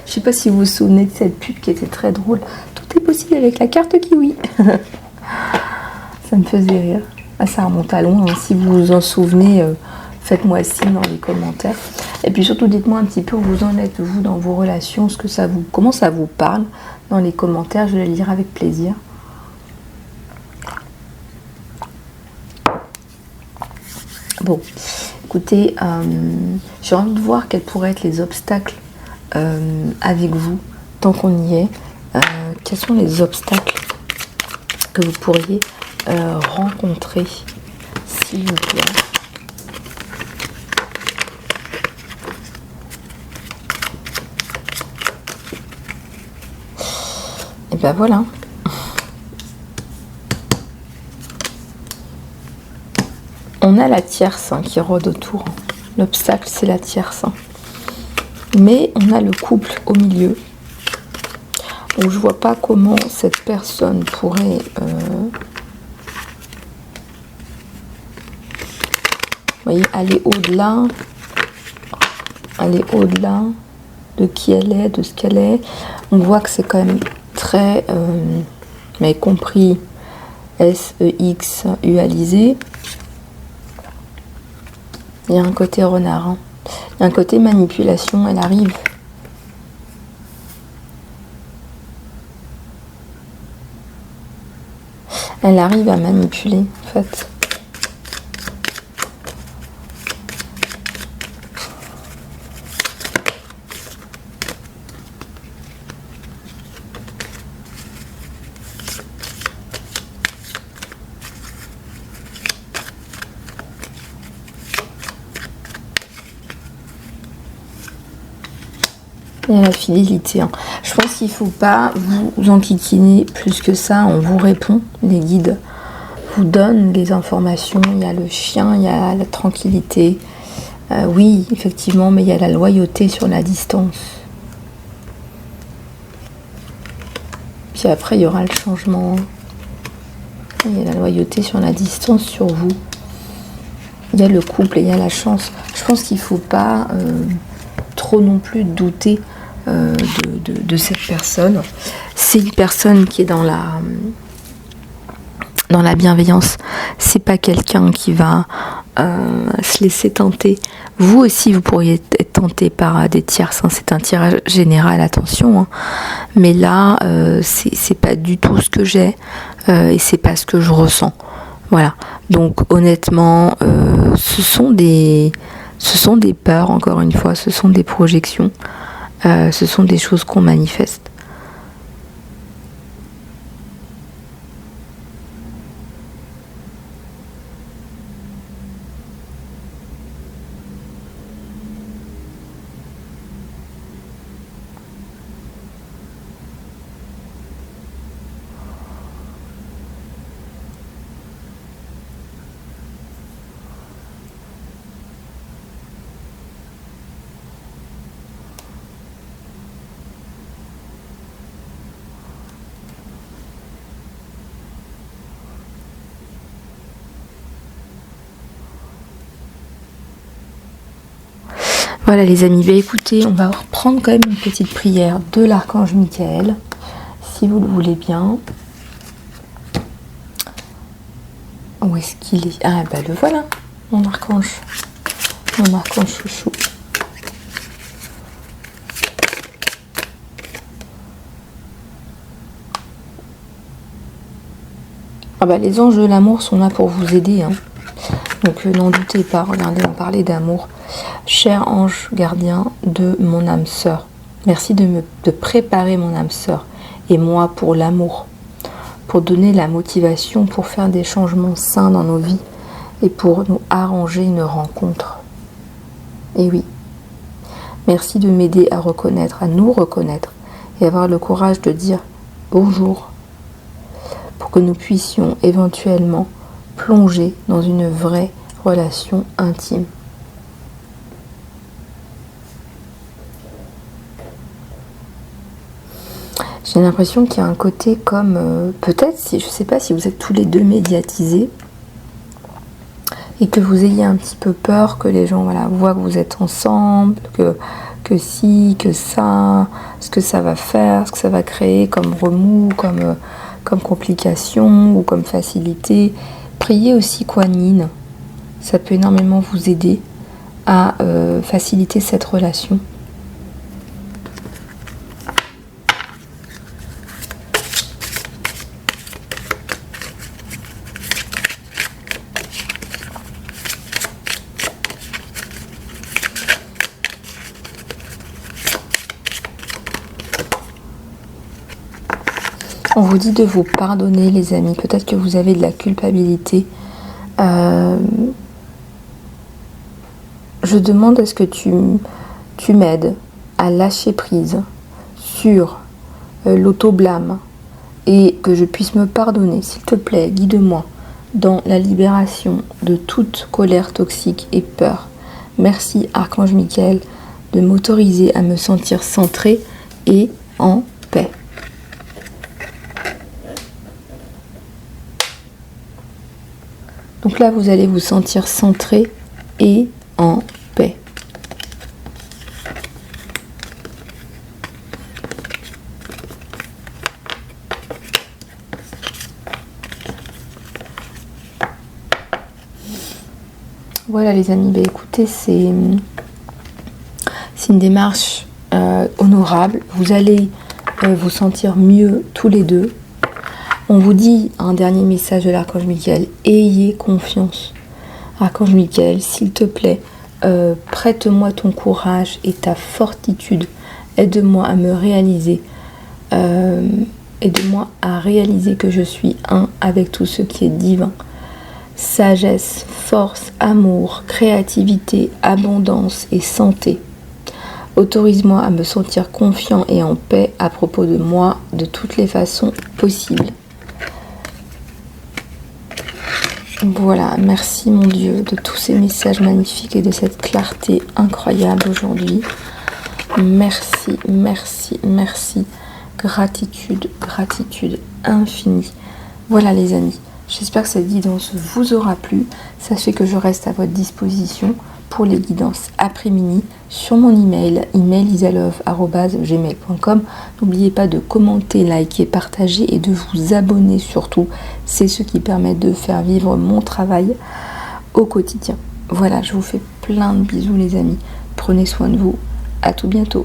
Je sais pas si vous vous souvenez de cette pub qui était très drôle. Tout est possible avec la carte kiwi. Ça me faisait rire. Ah, ça remonte à loin. Hein. Si vous vous en souvenez, faites-moi signe dans les commentaires. Et puis surtout, dites-moi un petit peu où vous en êtes, vous, dans vos relations, comment ça vous parle dans les commentaires. Je vais les lire avec plaisir. Bon, écoutez, j'ai envie de voir quels pourraient être les obstacles avec vous, tant qu'on y est. Quels sont les obstacles que vous pourriez rencontrer, s'il vous plaît. Et ben voilà. On a la tierce qui rôde autour. L'obstacle, c'est la tierce. Mais on a le couple au milieu. Donc je vois pas comment cette personne pourrait voyez, aller au-delà de qui elle est, de ce qu'elle est. On voit que c'est quand même très vous m'avez compris, sexualisé. Il y a un côté renard, hein. Il y a un côté manipulation, elle arrive. Elle arrive à manipuler, en fait. Et la fidélité. Hein. Je pense qu'il ne faut pas vous enquiquiner plus que ça. On vous répond, les guides vous donnent les informations. Il y a le chien, il y a la tranquillité. Oui, effectivement, mais il y a la loyauté sur la distance. Puis après, il y aura le changement. Il y a la loyauté sur la distance, sur vous. Il y a le couple et il y a la chance. Je pense qu'il ne faut pas trop non plus douter de cette personne. C'est une personne qui est dans la bienveillance. C'est pas quelqu'un qui va se laisser tenter. Vous aussi, vous pourriez être tenté par des tierces. Hein. C'est un tirage général, attention. Hein. Mais là, c'est pas du tout ce que j'ai et c'est pas ce que je ressens. Voilà. Donc honnêtement, ce sont des peurs, encore une fois, ce sont des projections, ce sont des choses qu'on manifeste. Voilà les amis, bah écoutez, on va reprendre quand même une petite prière de l'archange Michael, si vous le voulez bien. Où est-ce qu'il est? Ah bah le voilà, mon archange chouchou. Ah bah les anges de l'amour sont là pour vous aider, hein. Donc n'en doutez pas, regardez, on parlait d'amour. Cher ange gardien de mon âme sœur, merci de préparer mon âme sœur et moi pour l'amour, pour donner la motivation, pour faire des changements sains dans nos vies et pour nous arranger une rencontre. Et oui, merci de m'aider à reconnaître, à nous reconnaître et avoir le courage de dire bonjour, pour que nous puissions éventuellement plonger dans une vraie relation intime. J'ai l'impression qu'il y a un côté comme, peut-être, je ne sais pas si vous êtes tous les deux médiatisés, et que vous ayez un petit peu peur que les gens voient que vous êtes ensemble, que si, que ça, ce que ça va faire, ce que ça va créer comme remous, comme complication ou comme facilité. Priez aussi Kuan Yin, ça peut énormément vous aider à faciliter cette relation. On vous dit de vous pardonner, les amis. Peut-être que vous avez de la culpabilité. Je demande à ce que tu m'aides à lâcher prise sur l'auto-blâme et que je puisse me pardonner. S'il te plaît, guide-moi dans la libération de toute colère toxique et peur. Merci, Archange Michael, de m'autoriser à me sentir centrée et en paix. Donc là, vous allez vous sentir centré et en paix. Voilà les amis, écoutez, c'est une démarche honorable. Vous allez vous sentir mieux tous les deux. On vous dit un dernier message de l'Archange Michael, ayez confiance. Archange Michael, s'il te plaît, prête-moi ton courage et ta fortitude. Aide-moi à me réaliser. Aide-moi à réaliser que je suis un avec tout ce qui est divin. Sagesse, force, amour, créativité, abondance et santé. Autorise-moi à me sentir confiant et en paix à propos de moi de toutes les façons possibles. Voilà, merci mon Dieu de tous ces messages magnifiques et de cette clarté incroyable aujourd'hui. Merci, merci, merci. Gratitude, gratitude infinie. Voilà les amis, j'espère que cette guidance vous aura plu. Sachez que je reste à votre disposition pour les guidances après-midi sur mon email isalove@gmail.com. N'oubliez pas de commenter, liker, partager et de vous abonner surtout. C'est ce qui permet de faire vivre mon travail au quotidien. Voilà, je vous fais plein de bisous les amis. Prenez soin de vous. À tout bientôt.